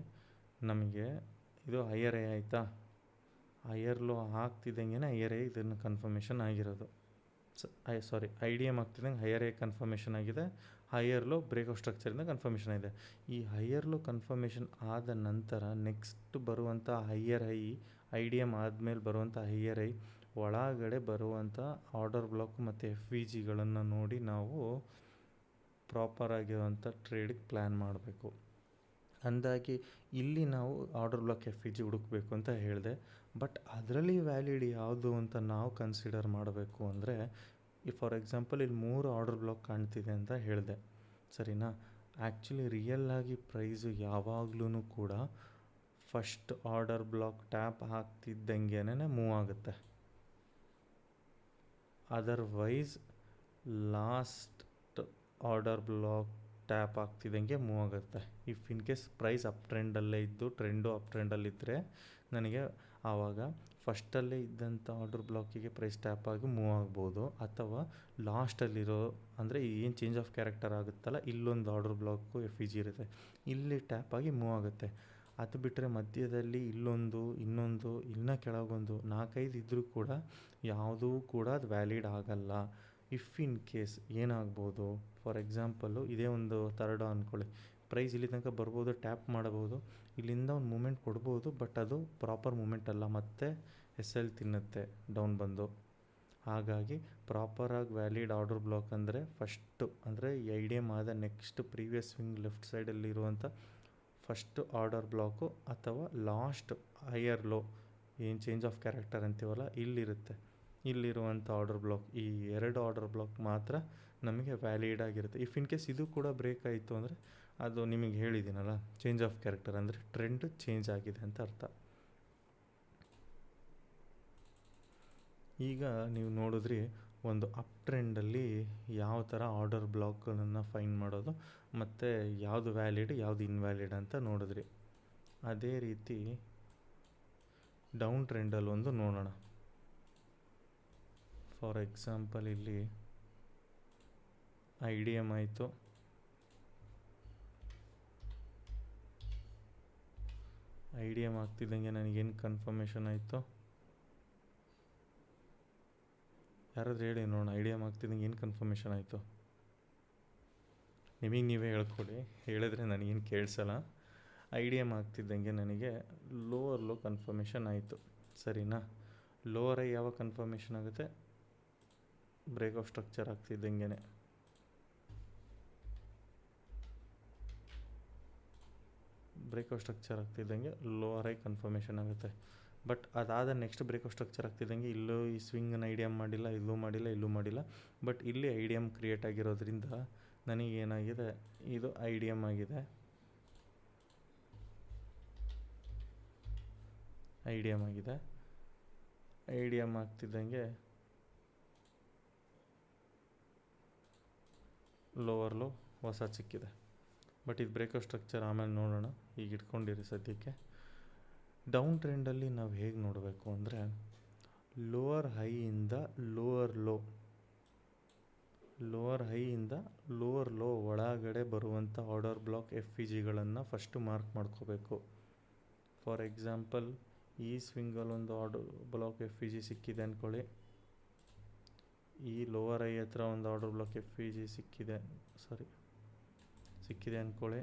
ನಮಗೆ ಇದು ಹೈಯರ್ ಐ ಆಯಿತಾ, ಹೈಯರ್ ಲೋ ಆಗ್ತಿದ್ದಂಗೆ ಹೈಯರ್ ಐ ಇದನ್ನು ಕನ್ಫರ್ಮೇಷನ್ ಆಗಿರೋದು. ಐ ಡಿ ಎಮ್ ಆಗ್ತಿದ್ದಂಗೆ ಹೈಯರ್ ಐ ಕನ್ಫರ್ಮೇಷನ್ ಆಗಿದೆ, ಹೈಯರ್ ಲೋ ಬ್ರೇಕ್ಔಟ್ ಸ್ಟ್ರಕ್ಚರಿಂದ ಕನ್ಫರ್ಮೇಷನ್ ಆಗಿದೆ. ಈ ಹೈಯರ್ ಲೋ ಕನ್ಫರ್ಮೇಷನ್ ಆದ ನಂತರ ನೆಕ್ಸ್ಟ್ ಬರುವಂಥ ಹೈಯರ್ ಐ ಡಿ ಎಮ್ ಆದಮೇಲೆ ಬರುವಂಥ ಹೈಯರ್ ಐ ಒಳಗಡೆ ಬರುವಂಥ ಆರ್ಡರ್ ಬ್ಲಾಕ್ ಮತ್ತು ಎಫ್ ಇ ಜಿಗಳನ್ನು ನೋಡಿ ನಾವು ಪ್ರಾಪರಾಗಿರುವಂಥ ಟ್ರೇಡಿಗೆ ಪ್ಲ್ಯಾನ್ ಮಾಡಬೇಕು. ಅಂದಾಗಿ ಇಲ್ಲಿ ನಾವು order block F E G ಹುಡುಕಬೇಕು ಅಂತ ಹೇಳಿದೆ. ಬಟ್ ಅದರಲ್ಲಿ ವ್ಯಾಲಿಡ್ ಯಾವುದು ಅಂತ ನಾವು ಕನ್ಸಿಡರ್ ಮಾಡಬೇಕು ಅಂದರೆ, ಫಾರ್ ಎಕ್ಸಾಂಪಲ್ ಇಲ್ಲಿ 3 ಆರ್ಡರ್ ಬ್ಲಾಕ್ ಕಾಣ್ತಿದೆ ಅಂತ ಹೇಳಿದೆ, ಸರಿನಾ? ಆ್ಯಕ್ಚುಲಿ ರಿಯಲ್ಲಾಗಿ ಪ್ರೈಸು ಯಾವಾಗ್ಲೂ ಕೂಡ ಫಸ್ಟ್ ಆರ್ಡರ್ ಬ್ಲಾಕ್ ಟ್ಯಾಪ್ ಆಗ್ತಿದ್ದಂಗೆ ಮೂವ್ ಆಗುತ್ತೆ. Otherwise last order block tap ಆಗ್ತಿದ್ದಂಗೆ ಮೂವ್ ಆಗುತ್ತೆ. If in case price up ಟ್ರೆಂಡಲ್ಲೇ ಇದ್ದು, ಟ್ರೆಂಡು ಅಪ್ ಟ್ರೆಂಡಲ್ಲಿದ್ದರೆ ನನಗೆ ಆವಾಗ ಫಸ್ಟಲ್ಲೇ ಇದ್ದಂಥ ಆರ್ಡರ್ ಬ್ಲಾಕಿಗೆ ಪ್ರೈಸ್ ಟ್ಯಾಪ್ ಆಗಿ ಮೂವ್ ಆಗ್ಬೋದು, ಅಥವಾ ಲಾಸ್ಟಲ್ಲಿರೋ ಅಂದರೆ ಏನು ಚೇಂಜ್ ಆಫ್ ಕ್ಯಾರೆಕ್ಟರ್ ಆಗುತ್ತಲ್ಲ, ಇಲ್ಲೊಂದು order block F E G ಇರುತ್ತೆ, ಇಲ್ಲಿ ಟ್ಯಾಪ್ ಆಗಿ ಮೂವ್ ಆಗುತ್ತೆ. ಅದು ಬಿಟ್ಟರೆ ಮಧ್ಯದಲ್ಲಿ ಇಲ್ಲೊಂದು, ಇನ್ನೊಂದು, ಇನ್ನೂ ಕೆಳಗೊಂದು 4-5 ಇದ್ದರೂ ಕೂಡ ಯಾವುದೂ ಕೂಡ ಅದು ವ್ಯಾಲಿಡ್ ಆಗಲ್ಲ. ಇಫ್ ಇನ್ ಕೇಸ್ ಏನಾಗ್ಬೋದು, ಫಾರ್ ಎಕ್ಸಾಂಪಲ್ಲು ಇದೇ ಒಂದು ಥರ್ಡ್ ಅಂದ್ಕೊಳ್ಳಿ, ಪ್ರೈಸ್ ಇಲ್ಲಿ ತನಕ ಬರ್ಬೋದು, ಟ್ಯಾಪ್ ಮಾಡಬಹುದು, ಇಲ್ಲಿಂದ ಒಂದು ಮೂಮೆಂಟ್ ಕೊಡ್ಬೋದು, ಬಟ್ ಅದು ಪ್ರಾಪರ್ ಮೂಮೆಂಟ್ ಅಲ್ಲ, ಮತ್ತೆ ಎಸ್ ಎಲ್ ತಿನ್ನುತ್ತೆ ಡೌನ್ ಬಂದು. ಹಾಗಾಗಿ ಪ್ರಾಪರಾಗಿ ವ್ಯಾಲಿಡ್ ಆರ್ಡರ್ ಬ್ಲಾಕ್ ಅಂದರೆ ಫಸ್ಟು, ಅಂದರೆ ಐ ಡಿ ಎಮ್ ಆದ ನೆಕ್ಸ್ಟ್ ಪ್ರೀವಿಯಸ್ ಸ್ವಿಂಗ್ ಲೆಫ್ಟ್ ಸೈಡಲ್ಲಿರುವಂಥ ಫಸ್ಟು ಆರ್ಡರ್ ಬ್ಲಾಕು, ಅಥವಾ ಲಾಸ್ಟ್ ಹೈಯರ್ ಲೋ ಏನು ಚೇಂಜ್ ಆಫ್ ಕ್ಯಾರೆಕ್ಟರ್ ಅಂತೀವಲ್ಲ ಇಲ್ಲಿರುತ್ತೆ, ಇಲ್ಲಿರುವಂಥ ಆರ್ಡರ್ ಬ್ಲಾಕ್, ಈ 2 ಆರ್ಡರ್ ಬ್ಲಾಕ್ ಮಾತ್ರ ನಮಗೆ ವ್ಯಾಲಿಡ್ ಆಗಿರುತ್ತೆ. ಇಫ್ ಇನ್ ಕೇಸ್ ಇದು ಕೂಡ ಬ್ರೇಕ್ ಆಯಿತು ಅಂದರೆ ಅದು ನಿಮಗೆ ಹೇಳಿದ್ದೀನಲ್ಲ, ಚೇಂಜ್ ಆಫ್ ಕ್ಯಾರೆಕ್ಟರ್ ಅಂದರೆ ಟ್ರೆಂಡ್ ಚೇಂಜ್ ಆಗಿದೆ ಅಂತ ಅರ್ಥ. ಈಗ ನೀವು ನೋಡಿದ್ರಿ ಒಂದು ಅಪ್ ಟ್ರೆಂಡಲ್ಲಿ ಯಾವ ಥರ ಆರ್ಡರ್ ಬ್ಲಾಕ್ಗಳನ್ನು ಫೈಂಡ್ ಮಾಡೋದು ಮತ್ತು ಯಾವುದು ವ್ಯಾಲಿಡ್ ಯಾವುದು ಇನ್ವ್ಯಾಲಿಡ್ ಅಂತ ನೋಡಿದ್ರಿ. ಅದೇ ರೀತಿ ಡೌನ್ ಟ್ರೆಂಡಲ್ಲಿ ಒಂದು ನೋಡೋಣ. ಫಾರ್ ಎಕ್ಸಾಂಪಲ್ ಇಲ್ಲಿ ಐ ಡಿ ಎಮ್ ಆಯಿತು, ಐ ಡಿ ಎಮ್ ಆಗ್ತಿದ್ದಂಗೆ ನನಗೇನು ಕನ್ಫರ್ಮೇಷನ್ ಆಯಿತು, ಯಾರಾದರೂ ಹೇಳಿ ನೋಡೋಣ, ಐ ಡಿ ಎಮ್ ಆಗ್ತಿದ್ದಂಗೆ ಏನು ಕನ್ಫರ್ಮೇಷನ್ ಆಯಿತು? ನಿಮಗೆ ನೀವೇ ಹೇಳ್ಕೊಡಿ, ಹೇಳಿದ್ರೆ ನನಗೇನು ಕೇಳಿಸಲ್ಲ. ಐ ಡಿ ಎಮ್ ಆಗ್ತಿದ್ದಂಗೆ ನನಗೆ ಲೋವರ್ ಲೋ ಕನ್ಫರ್ಮೇಷನ್ ಆಯಿತು, ಸರಿನಾ? ಲೋವರ್ ಐ ಯಾವಾಗ ಕನ್ಫರ್ಮೇಷನ್ ಆಗುತ್ತೆ? ಬ್ರೇಕ್ಔಟ್ ಸ್ಟ್ರಕ್ಚರ್ ಆಗ್ತಿದ್ದಂಗೆ, ಬ್ರೇಕ್ಔಟ್ ಸ್ಟ್ರಕ್ಚರ್ ಆಗ್ತಿದ್ದಂಗೆ ಲೋವರ್ ಐ ಕನ್ಫರ್ಮೇಷನ್ ಆಗುತ್ತೆ. ಬಟ್ ಅದಾದ ನೆಕ್ಸ್ಟ್ ಬ್ರೇಕ್ಔಟ್ ಸ್ಟ್ರಕ್ಚರ್ ಆಗ್ತಿದ್ದಂಗೆ ಇಲ್ಲೂ ಈ ಸ್ವಿಂಗನ್ನು ಐ ಡಿ ಎಮ್ ಮಾಡಿಲ್ಲ, ಇಲ್ಲೂ ಮಾಡಿಲ್ಲ, ಇಲ್ಲೂ ಮಾಡಿಲ್ಲ, ಬಟ್ ಇಲ್ಲಿ ಐ ಡಿ ಎಮ್ ಕ್ರಿಯೇಟ್ ಆಗಿರೋದ್ರಿಂದ ನನಗೇನಾಗಿದೆ, ಇದು ಐ ಡಿ ಎಮ್ ಆಗಿದೆ, ಐ ಡಿ ಎಮ್ ಆಗಿದೆ. ಐ ಡಿ ಎಮ್ ಆಗ್ತಿದ್ದಂಗೆ ಲೋವರ್ ಲೋ ಹೊಸ ಸಿಕ್ಕಿದೆ. ಬಟ್ ಇದು ಬ್ರೇಕ್ಔಟ್ ಸ್ಟ್ರಕ್ಚರ್ ಆಮೇಲೆ ನೋಡೋಣ, ಈಗ ಇಟ್ಕೊಂಡಿರಿ ಸದ್ಯಕ್ಕೆ. ಡೌನ್ ಟ್ರೆಂಡಲ್ಲಿ ನಾವು ಹೇಗೆ ನೋಡಬೇಕು ಅಂದರೆ, ಲೋವರ್ ಹೈಯಿಂದ ಲೋವರ್ ಹೈಯಿಂದ ಲೋವರ್ ಲೋ ಒಳಗಡೆ ಬರುವಂಥ ಆರ್ಡರ್ ಬ್ಲಾಕ್ ಎಫ್ ಇ ಜಿಗಳನ್ನು ಫಸ್ಟು ಮಾರ್ಕ್ ಮಾಡ್ಕೋಬೇಕು. ಫಾರ್ ಎಕ್ಸಾಂಪಲ್ ಈ ಸ್ವಿಂಗಲ್ಲೊಂದು order block F E G ಸಿಕ್ಕಿದೆ ಅಂದ್ಕೊಳ್ಳಿ. ಈ ಲೋವರ್ ಐ ಹತ್ರ ಒಂದು order block F E G ಸಿಕ್ಕಿದೆ ಅಂದ್ಕೊಳ್ಳಿ.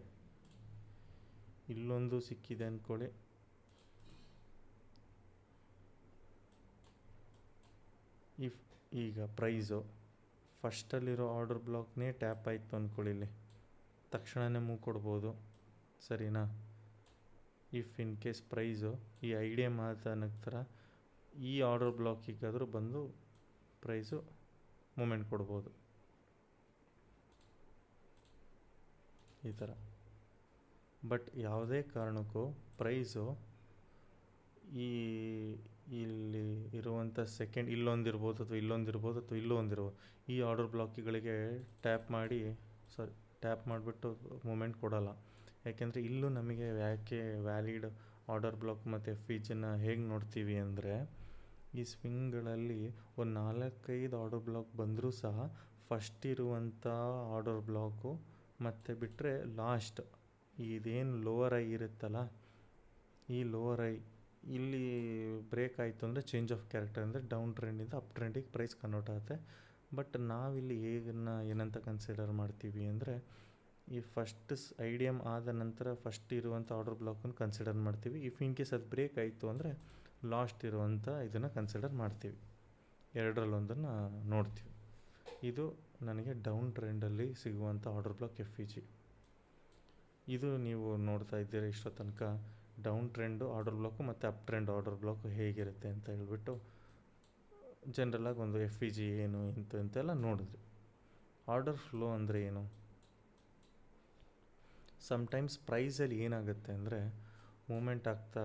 ಇಲ್ಲೊಂದು ಸಿಕ್ಕಿದೆ ಅಂದ್ಕೊಳ್ಳಿ. ಈಗ ಪ್ರೈಸು ಫಸ್ಟಲ್ಲಿರೋ ಆರ್ಡರ್ ಬ್ಲಾಕ್ನೇ ಟ್ಯಾಪ್ ಆಯಿತು ಅಂದ್ಕೊಳ್ಳಿ. ಇಲ್ಲಿ ತಕ್ಷಣವೇ ಮೂವ್ ಕೊಡ್ಬೋದು, ಸರಿನಾ? ಇಫ್ ಇನ್ ಕೇಸ್ ಪ್ರೈಸು ಈ ಐಡಿಯಮ್ ಆದ ನಂತರ ಈ ಆರ್ಡರ್ ಬ್ಲಾಕಿಗಾದರೂ ಬಂದು ಪ್ರೈಸು ಮೂಮೆಂಟ್ ಕೊಡ್ಬೋದು, ಈ ಥರ. ಬಟ್ ಯಾವುದೇ ಕಾರಣಕ್ಕೂ ಪ್ರೈಸು ಇಲ್ಲಿ ಇರುವಂಥ ಸೆಕೆಂಡ್ ಇಲ್ಲೊಂದಿರ್ಬೋದು ಅಥವಾ ಇಲ್ಲೊಂದಿರ್ಬೋದು ಅಥವಾ ಇಲ್ಲೂ ಒಂದಿರ್ಬೋದು, ಈ ಆರ್ಡರ್ ಬ್ಲಾಕಿಗಳಿಗೆ ಟ್ಯಾಪ್ ಮಾಡಿಬಿಟ್ಟು ಮೂಮೆಂಟ್ ಕೊಡೋಲ್ಲ. ಯಾಕೆಂದರೆ ಇಲ್ಲೂ ನಮಗೆ ಯಾಕೆ ವ್ಯಾಲಿಡ್ ಆರ್ಡರ್ ಬ್ಲಾಕ್ ಮತ್ತು ಎಫ್ ಇ ಜಿನ ಹೇಗೆ ನೋಡ್ತೀವಿ ಅಂದರೆ, ಈ ಸ್ವಿಂಗ್ಗಳಲ್ಲಿ ಒಂದು 4-5 ಆರ್ಡರ್ ಬ್ಲಾಕ್ ಬಂದರೂ ಸಹ ಫಸ್ಟ್ ಇರುವಂಥ ಆರ್ಡರ್ ಬ್ಲಾಕು ಮತ್ತು ಬಿಟ್ಟರೆ ಲಾಸ್ಟ್ ಇದೇನು ಲೋವರ್ ಐ ಇರುತ್ತಲ್ಲ, ಈ ಲೋವರ್ ಐ ಇಲ್ಲಿ ಬ್ರೇಕ್ ಆಯಿತು ಅಂದರೆ ಚೇಂಜ್ ಆಫ್ ಕ್ಯಾರೆಕ್ಟರ್, ಅಂದರೆ ಡೌನ್ ಟ್ರೆಂಡಿಂದ ಅಪ್ ಟ್ರೆಂಡಿಗೆ ಪ್ರೈಸ್ ಕನ್ವರ್ಟ್ ಆಗುತ್ತೆ. ಬಟ್ ನಾವಿಲ್ಲಿ ಏನಂತ ಕನ್ಸಿಡರ್ ಮಾಡ್ತೀವಿ ಅಂದರೆ, ಈ ಫಸ್ಟ್ ಐಡಿಯಮ್ ಆದ ನಂತರ ಫಸ್ಟ್ ಇರುವಂಥ ಆರ್ಡರ್ ಬ್ಲಾಕನ್ನು ಕನ್ಸಿಡರ್ ಮಾಡ್ತೀವಿ. ಇಫ್ ಇನ್ ಕೇಸ್ ಅದು ಬ್ರೇಕ್ ಆಯಿತು ಅಂದರೆ ಲಾಸ್ಟ್ ಇರುವಂಥ ಇದನ್ನು ಕನ್ಸಿಡರ್ ಮಾಡ್ತೀವಿ. ಎರಡರಲ್ಲೊಂದನ್ನು ನೋಡ್ತೀವಿ. ಇದು ನನಗೆ ಡೌನ್ ಟ್ರೆಂಡಲ್ಲಿ ಸಿಗುವಂಥ order block F E G. ಇದು ನೀವು ನೋಡ್ತಾ ಇದ್ದೀರಾ ಇಷ್ಟೋ ತನಕ ಡೌನ್ ಟ್ರೆಂಡು ಆರ್ಡರ್ ಬ್ಲಾಕು ಮತ್ತು ಅಪ್ ಟ್ರೆಂಡ್ ಆರ್ಡರ್ ಬ್ಲಾಕು ಹೇಗಿರುತ್ತೆ ಅಂತ ಹೇಳ್ಬಿಟ್ಟು ಜನರಲಾಗಿ ಒಂದು ಎಫ್ ಇ ಜಿ ಏನು ಇಂತೆಲ್ಲ ನೋಡಿದ್ರಿ. ಆರ್ಡರ್ ಫ್ಲೋ ಅಂದರೆ ಏನು? ಸಮ್ಟೈಮ್ಸ್ ಪ್ರೈಸಲ್ಲಿ ಏನಾಗುತ್ತೆ ಅಂದರೆ, ಮೂಮೆಂಟ್ ಆಗ್ತಾ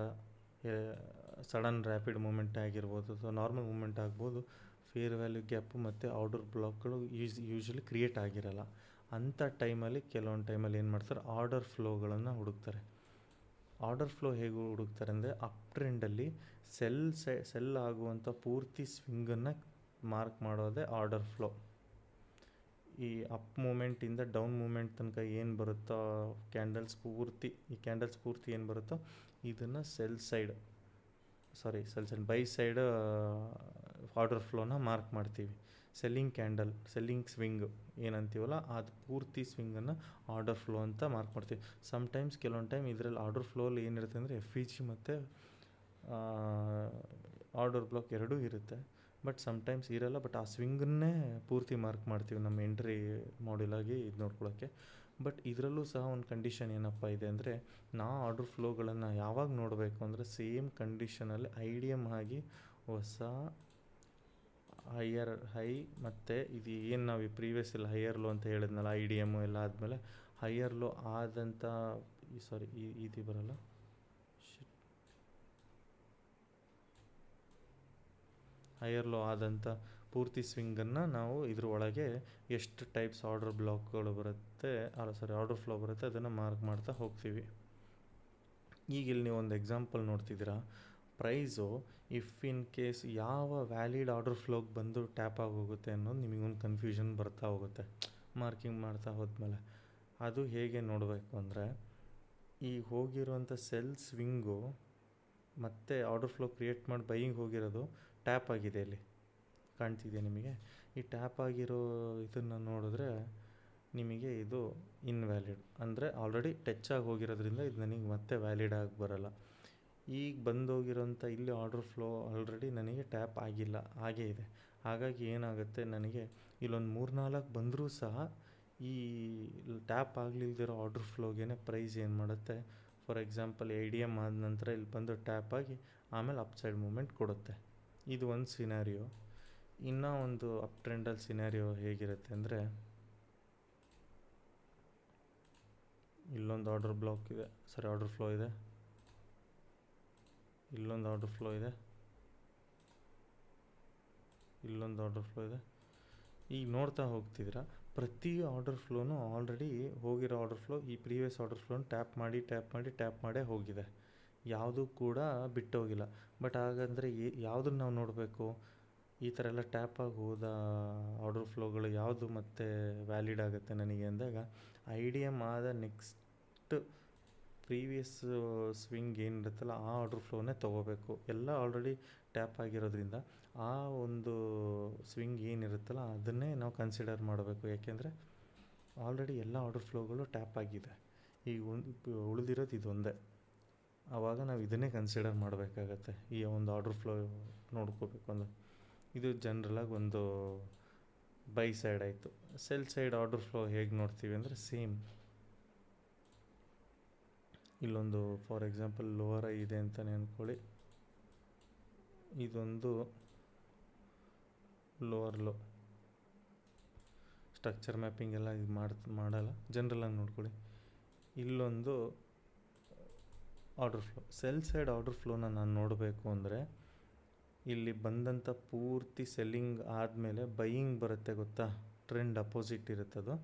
ಸಡನ್ ರ್ಯಾಪಿಡ್ ಮೂಮೆಂಟ್ ಆಗಿರ್ಬೋದು ಅಥವಾ ನಾರ್ಮಲ್ ಮೂಮೆಂಟ್ ಆಗ್ಬೋದು, ಫೇರ್ ವ್ಯಾಲ್ಯೂ ಗ್ಯಾಪು ಮತ್ತು ಆರ್ಡರ್ ಬ್ಲಾಕ್ಗಳು ಯೂಶ್ವಲಿ ಕ್ರಿಯೇಟ್ ಆಗಿರಲ್ಲ. ಅಂಥ ಟೈಮಲ್ಲಿ ಕೆಲವೊಂದು ಟೈಮಲ್ಲಿ ಏನು ಮಾಡ್ತಾರೆ, ಆರ್ಡರ್ ಫ್ಲೋಗಳನ್ನು ಹುಡುಕ್ತಾರೆ. ಆರ್ಡರ್ ಫ್ಲೋ ಹೇಗೆ ಹುಡುಕ್ತಾರೆ ಅಂದರೆ, ಅಪ್ ಟ್ರೆಂಡಲ್ಲಿ ಸೆಲ್ ಆಗುವಂಥ ಪೂರ್ತಿ ಸ್ವಿಂಗನ್ನು ಮಾರ್ಕ್ ಮಾಡೋದೇ ಆರ್ಡರ್ ಫ್ಲೋ. ಈ ಅಪ್ ಮೂಮೆಂಟಿಂದ ಡೌನ್ ಮೂಮೆಂಟ್ ತನಕ ಏನು ಬರುತ್ತೋ ಕ್ಯಾಂಡಲ್ಸ್ ಪೂರ್ತಿ ಏನು ಬರುತ್ತೋ ಇದನ್ನು ಬೈ ಸೈಡ್ ಆರ್ಡರ್ ಫ್ಲೋನ ಮಾರ್ಕ್ ಮಾಡ್ತೀವಿ. ಸೆಲ್ಲಿಂಗ್ ಸ್ವಿಂಗ್ ಏನಂತೀವಲ್ಲ, ಅದು ಪೂರ್ತಿ ಸ್ವಿಂಗನ್ನು ಆರ್ಡರ್ ಫ್ಲೋ ಅಂತ ಮಾರ್ಕ್ ಮಾಡ್ತೀವಿ. ಸಮ್ಟೈಮ್ಸ್ ಕೆಲವೊಂದು ಟೈಮ್ ಇದರಲ್ಲಿ ಆರ್ಡರ್ ಫ್ಲೋಲ್ಲಿ ಏನಿರುತ್ತೆ ಅಂದರೆ ಎಫ್ ಇ ಜಿ ಮತ್ತು ಆರ್ಡರ್ ಬ್ಲಾಕ್ ಎರಡೂ ಇರುತ್ತೆ. ಬಟ್ ಸಮ್ಟೈಮ್ಸ್ ಇರಲ್ಲ. ಬಟ್ ಆ ಸ್ವಿಂಗನ್ನೇ ಪೂರ್ತಿ ಮಾರ್ಕ್ ಮಾಡ್ತೀವಿ ನಮ್ಮ ಎಂಟ್ರಿ ಮಾಡ್ಯೂಲಾಗಿ ಇದು ನೋಡ್ಕೊಳ್ಳೋಕ್ಕೆ. ಬಟ್ ಇದರಲ್ಲೂ ಸಹ ಒಂದು ಕಂಡೀಷನ್ ಏನಪ್ಪ ಇದೆ ಅಂದರೆ, ಆರ್ಡರ್ ಫ್ಲೋಗಳನ್ನು ಯಾವಾಗ ನೋಡಬೇಕು ಅಂದರೆ, ಸೇಮ್ ಕಂಡೀಷನಲ್ಲಿ ಐಡಿಯಮ್ ಆಗಿ ಹೊಸ ಹೈ ಮತ್ತು ಇದು ಏನು ನಾವು ಈ ಪ್ರೀವಿಯಸ್ ಎಲ್ಲ ಹೈಯರ್ ಲೋ ಅಂತ ಹೇಳಿದ್ನಲ್ಲ, ಐ ಡಿ ಎಮ್ಮು ಎಲ್ಲ ಆದಮೇಲೆ ಹೈಯರ್ ಲೋ ಆದಂಥ ಇದು ಬರಲ್ಲ ಹೈಯರ್ ಲೋ ಆದಂಥ ಪೂರ್ತಿ ಸ್ವಿಂಗನ್ನು ನಾವು ಇದ್ರ ಒಳಗೆ ಎಷ್ಟು ಟೈಪ್ಸ್ ಆರ್ಡರ್ ಬ್ಲಾಕ್ಗಳು ಬರುತ್ತೆ ಆರ್ಡರ್ ಫ್ಲೋ ಬರುತ್ತೆ ಅದನ್ನು ಮಾರ್ಕ್ ಮಾಡ್ತಾ ಹೋಗ್ತೀವಿ. ಈಗ ಇಲ್ಲಿ ನೀವು ಒಂದು ಎಕ್ಸಾಂಪಲ್ ನೋಡ್ತಿದ್ದೀರಾ. ಪ್ರೈಸು ಇಫ್ ಇನ್ ಕೇಸ್ ಯಾವ ವ್ಯಾಲಿಡ್ ಆರ್ಡರ್ ಫ್ಲೋಗೆ ಬಂದು ಟ್ಯಾಪ್ ಆಗೋಗುತ್ತೆ ಅನ್ನೋದು ನಿಮಗೊಂದು ಕನ್ಫ್ಯೂಷನ್ ಬರ್ತಾ ಹೋಗುತ್ತೆ ಮಾರ್ಕಿಂಗ್ ಮಾಡ್ತಾ ಹೋದ್ಮೇಲೆ. ಅದು ಹೇಗೆ ನೋಡಬೇಕು ಅಂದರೆ, ಈ ಹೋಗಿರುವಂಥ ಸೆಲ್ ಸ್ವಿಂಗು ಮತ್ತು ಆರ್ಡರ್ ಫ್ಲೋ ಕ್ರಿಯೇಟ್ ಮಾಡಿ ಬೈಯಿಂಗ್ ಹೋಗಿರೋದು ಟ್ಯಾಪ್ ಆಗಿದೆ. ಇಲ್ಲಿ ಕಾಣ್ತಿದೆ ನಿಮಗೆ. ಈ ಟ್ಯಾಪ್ ಆಗಿರೋ ಇದನ್ನು ನೋಡಿದ್ರೆ ನಿಮಗೆ ಇದು ಇನ್ವ್ಯಾಲಿಡ್, ಅಂದರೆ ಆಲ್ರೆಡಿ ಟಚ್ ಆಗಿ ಹೋಗಿರೋದ್ರಿಂದ ಇದು ನನಗೆ ಮತ್ತೆ ವ್ಯಾಲಿಡ್ ಆಗಿ ಬರೋಲ್ಲ. ಈಗ ಬಂದೋಗಿರೋಂಥ ಇಲ್ಲಿ ಆರ್ಡರ್ ಫ್ಲೋ ಆಲ್ರೆಡಿ ನನಗೆ ಟ್ಯಾಪ್ ಆಗಿಲ್ಲ, ಹಾಗೇ ಇದೆ. ಹಾಗಾಗಿ ಏನಾಗುತ್ತೆ, ನನಗೆ ಇಲ್ಲೊಂದು 3-4 ಬಂದರೂ ಸಹ ಈ ಟ್ಯಾಪ್ ಆಗಲಿಲ್ದಿರೋ ಆರ್ಡರ್ ಫ್ಲೋಗೇ ಪ್ರೈಸ್ ಏನು ಮಾಡುತ್ತೆ, for example I D M ಆದ ನಂತರ ಇಲ್ಲಿ ಬಂದು ಟ್ಯಾಪ್ ಆಗಿ ಆಮೇಲೆ ಅಪ್ ಸೈಡ್ ಮೂಮೆಂಟ್ ಕೊಡುತ್ತೆ. ಇದು ಒಂದು ಸಿನಾರಿಯೋ. ಇನ್ನೂ ಒಂದು ಅಪ್ ಟ್ರೆಂಡಲ್ಲಿ ಸಿನಾರಿಯೋ ಹೇಗಿರುತ್ತೆ ಅಂದರೆ, ಇಲ್ಲೊಂದು ಆರ್ಡರ್ ಫ್ಲೋ ಇದೆ, ಇಲ್ಲೊಂದು ಆರ್ಡರ್ ಫ್ಲೋ ಇದೆ, ಇಲ್ಲೊಂದು ಆರ್ಡರ್ ಫ್ಲೋ ಇದೆ. ಈಗ ನೋಡ್ತಾ ಹೋಗ್ತಿದ್ದೀರಾ, ಪ್ರತಿ ಆರ್ಡರ್ ಫ್ಲೋನು ಆಲ್ರೆಡಿ ಹೋಗಿರೋ ಆರ್ಡರ್ ಫ್ಲೋ ಈ ಪ್ರೀವಿಯಸ್ ಆರ್ಡರ್ ಫ್ಲೋನ ಟ್ಯಾಪ್ ಮಾಡೇ ಹೋಗಿದೆ. ಯಾವುದೂ ಕೂಡ ಬಿಟ್ಟೋಗಿಲ್ಲ. ಬಟ್ ಹಾಗಂದರೆ ಯಾವುದನ್ನು ನಾವು ನೋಡಬೇಕು, ಈ ಥರ ಎಲ್ಲ ಟ್ಯಾಪ್ ಆಗಿ ಹೋದ ಆರ್ಡರ್ ಫ್ಲೋಗಳು ಯಾವುದು ಮತ್ತೆ ವ್ಯಾಲಿಡ್ ಆಗುತ್ತೆ ನನಗೆ ಅಂದಾಗ, ಐ ಡಿ ಎಮ್ ಆದ ನೆಕ್ಸ್ಟ್ ಪ್ರೀವಿಯಸ್ ಸ್ವಿಂಗ್ ಏನಿರುತ್ತಲ್ಲ ಆ ಆರ್ಡರ್ ಫ್ಲೋನೇ ತೊಗೋಬೇಕು. ಎಲ್ಲ ಆಲ್ರೆಡಿ ಟ್ಯಾಪ್ ಆಗಿರೋದ್ರಿಂದ ಆ ಒಂದು ಸ್ವಿಂಗ್ ಏನಿರುತ್ತಲ್ಲ ಅದನ್ನೇ ನಾವು ಕನ್ಸಿಡರ್ ಮಾಡಬೇಕು. ಯಾಕೆಂದರೆ ಆಲ್ರೆಡಿ ಎಲ್ಲ ಆರ್ಡರ್ ಫ್ಲೋಗಳು ಟ್ಯಾಪ್ ಆಗಿದೆ, ಈಗ ಉಳಿದಿರೋದು ಇದೊಂದೇ. ಆವಾಗ ನಾವು ಇದನ್ನೇ ಕನ್ಸಿಡರ್ ಮಾಡಬೇಕಾಗತ್ತೆ ಈ ಒಂದು ಆರ್ಡರ್ ಫ್ಲೋ ನೋಡ್ಕೋಬೇಕು ಅಂದರೆ. ಇದು ಜನ್ರಲಾಗಿ ಒಂದು ಬೈ ಸೈಡ್ ಆಯಿತು. ಸೆಲ್ ಸೈಡ್ ಆರ್ಡರ್ ಫ್ಲೋ ಹೇಗೆ ನೋಡ್ತೀವಿ ಅಂದರೆ ಸೇಮ್. ಇಲ್ಲೊಂದು ಫಾರ್ ಎಕ್ಸಾಂಪಲ್ ಲೋವರ್ ಐ ಇದೆ ಅಂತಲೇ ಅಂದ್ಕೊಳ್ಳಿ. ಇದೊಂದು ಲೋವರ್ ಲೋ ಸ್ಟ್ರಕ್ಚರ್ ಮ್ಯಾಪಿಂಗ್ ಎಲ್ಲ ಇದು ಮಾಡಲ್ಲ, ಜನ್ರಲಾಗಿ ನೋಡ್ಕೊಳ್ಳಿ. ಇಲ್ಲೊಂದು order flow, sell side order ಫ್ಲೋನ ನಾನು ನೋಡಬೇಕು ಅಂದರೆ ಇಲ್ಲಿ ಬಂದಂಥ ಪೂರ್ತಿ ಸೆಲ್ಲಿಂಗ್ ಆದಮೇಲೆ ಬೈಯಿಂಗ್ ಬರುತ್ತೆ ಗೊತ್ತಾ, ಟ್ರೆಂಡ್ ಅಪೋಸಿಟ್ ಇರುತ್ತದು.